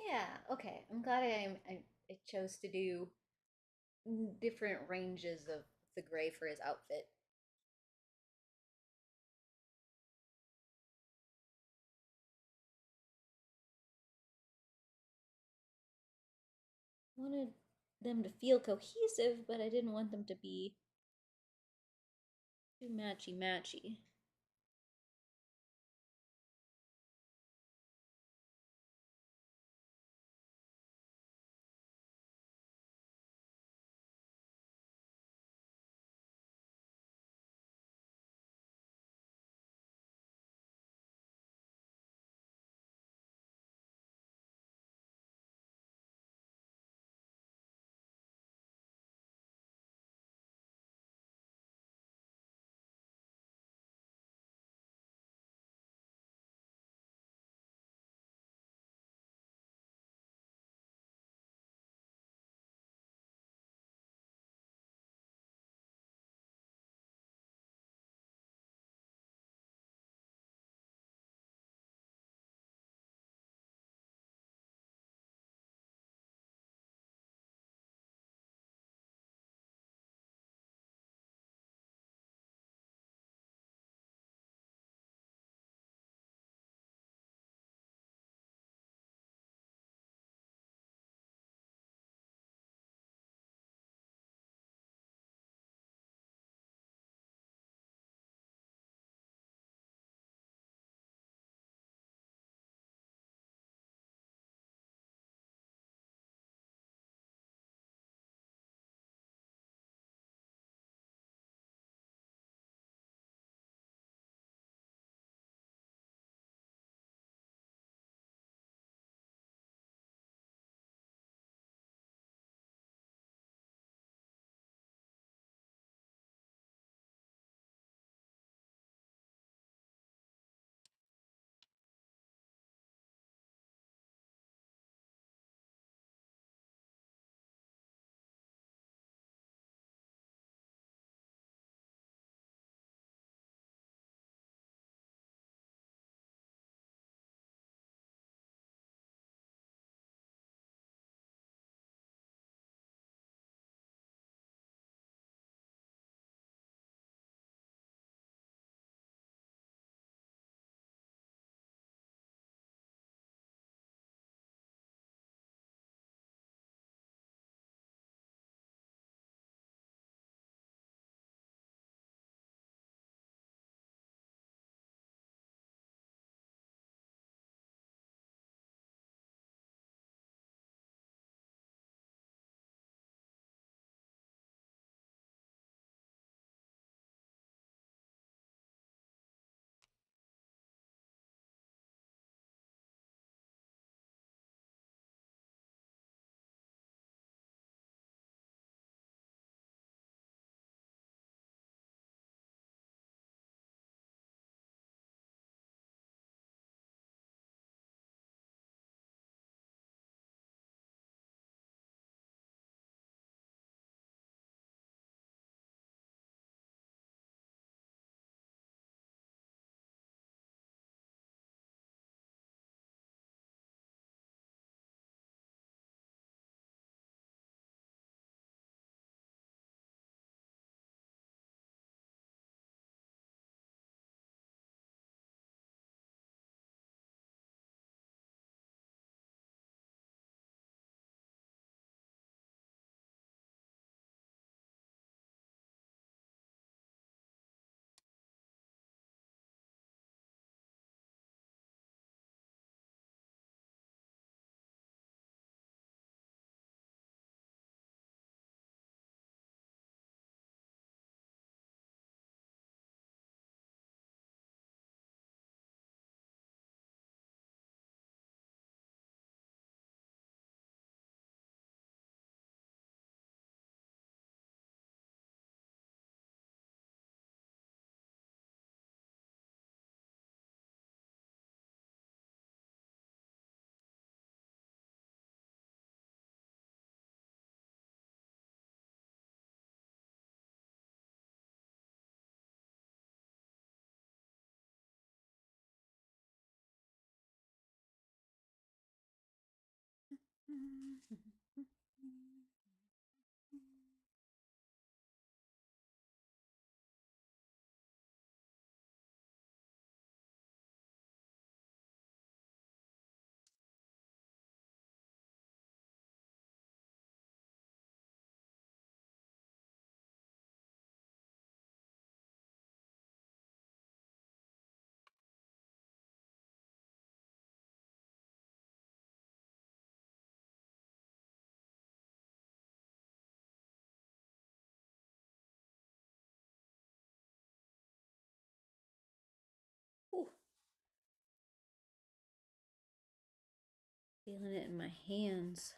Yeah, okay. I'm glad I chose to do different ranges of the gray for his outfit. Wanted them to feel cohesive, but I didn't want them to be too matchy matchy. Ooh. Feeling it in my hands.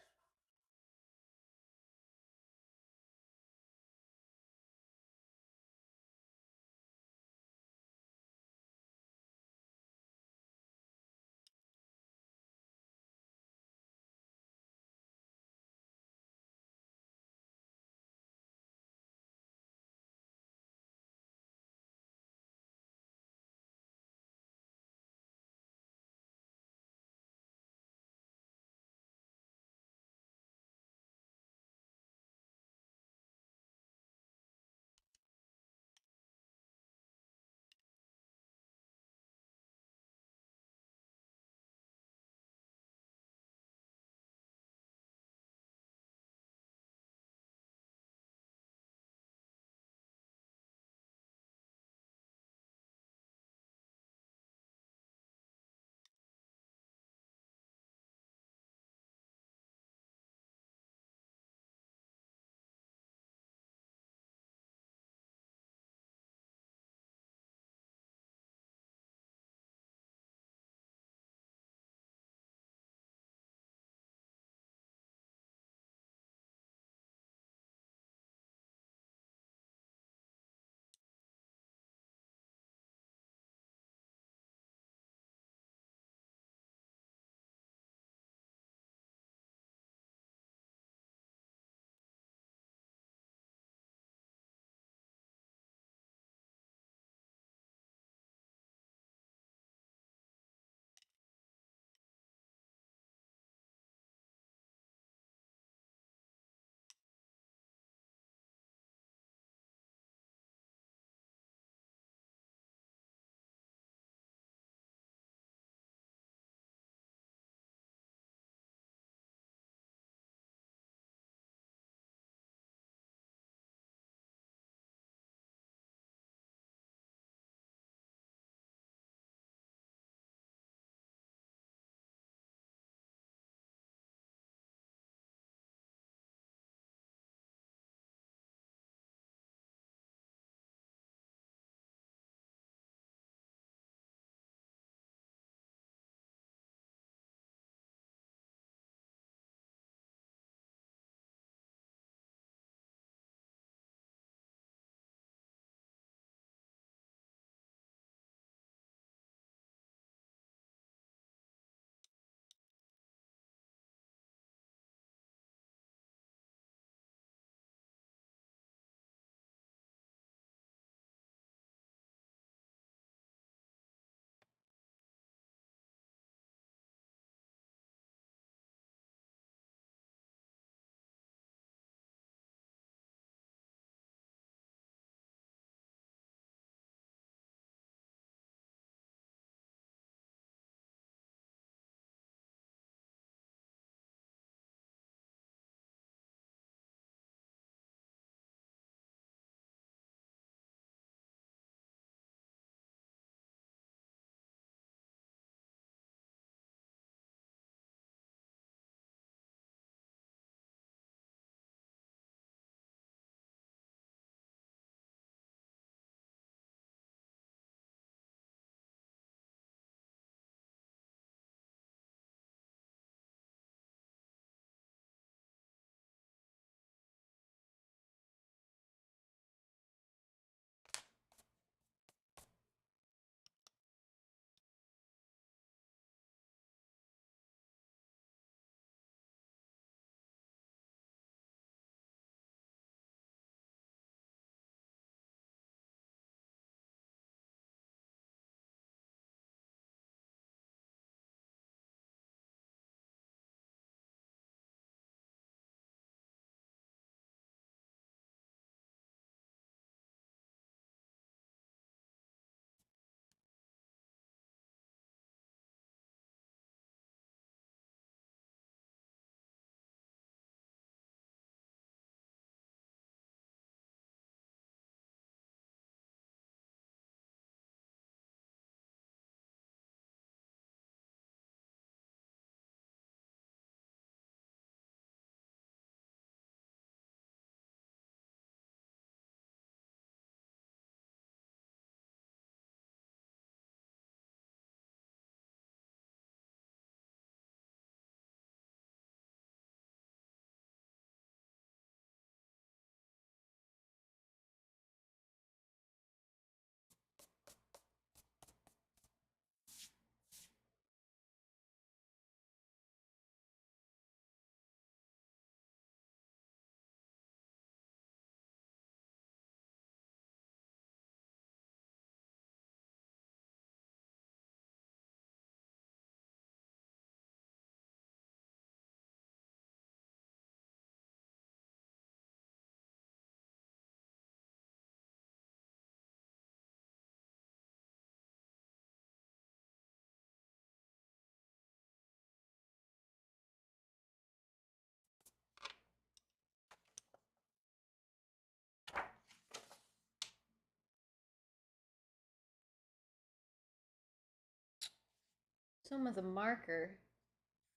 some of the marker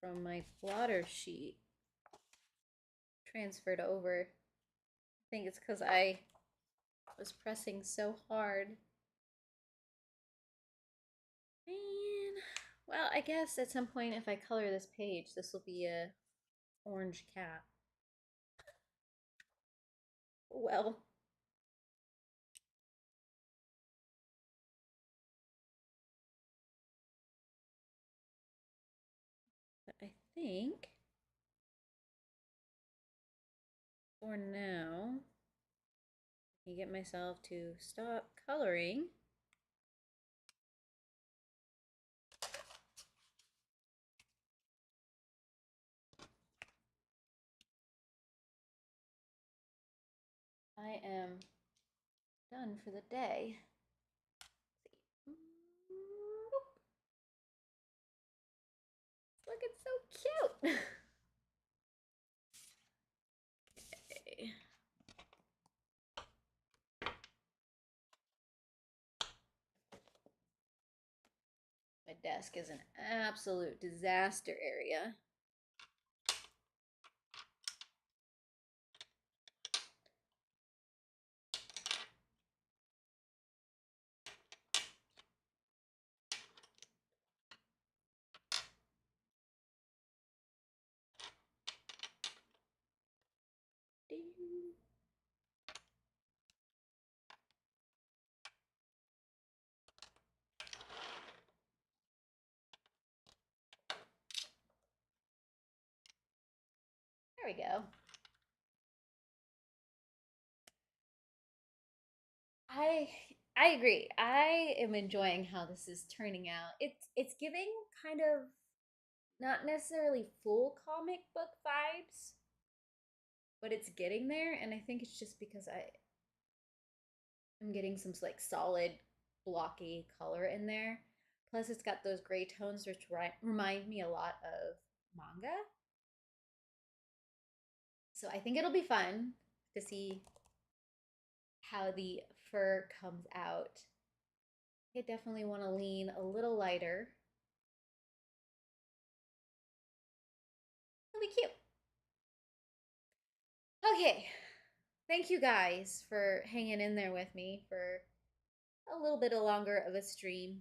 from my blotter sheet transferred over. I think it's because I was pressing so hard. Man, well, I guess at some point if I color this page, this will be a orange cap. Well. But I think for now, I can get myself to stop coloring. I am done for the day. Look, it's so cute. Okay. My desk is an absolute disaster area. Ding. There we go. I agree. I am enjoying how this is turning out. It's giving kind of not necessarily full comic book vibes, but it's getting there, and I think it's just because I'm getting some like solid blocky color in there. Plus it's got those gray tones which remind me a lot of manga. So I think it'll be fun to see how the fur comes out. I definitely want to lean a little lighter. It'll be cute. Okay. Thank you guys for hanging in there with me for a little bit longer of a stream.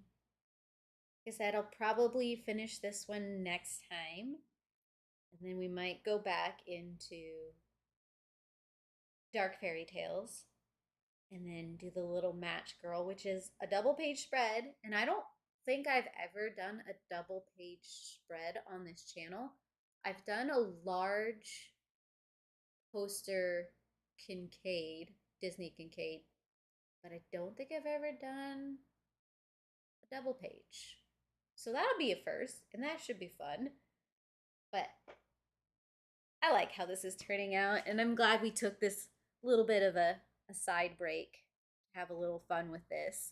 Like I said, I'll probably finish this one next time. And then we might go back into Dark Fairy Tales and then do the little match girl, which is a double page spread. And I don't think I've ever done a double page spread on this channel. I've done a large poster Kincaid, Disney Kincaid, but I don't think I've ever done a double page. So that'll be a first, and that should be fun. But I like how this is turning out, and I'm glad we took this little bit of a side break to have a little fun with this.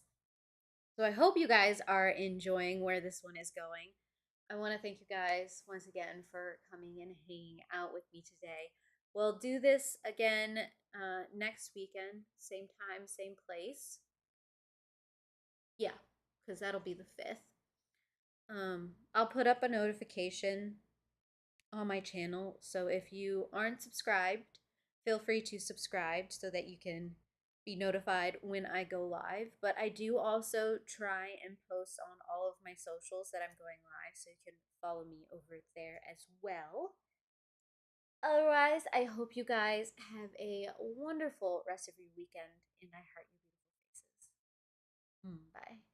So I hope you guys are enjoying where this one is going. I want to thank you guys once again for coming and hanging out with me today. We'll do this again next weekend, same time, same place. Yeah, because that'll be the 5th. I'll put up a notification on my channel, so if you aren't subscribed, feel free to subscribe so that you can be notified when I go live. But I do also try and post on all of my socials that I'm going live, so you can follow me over there as well. Otherwise, I hope you guys have a wonderful rest of your weekend, and I heart your beautiful faces. Bye.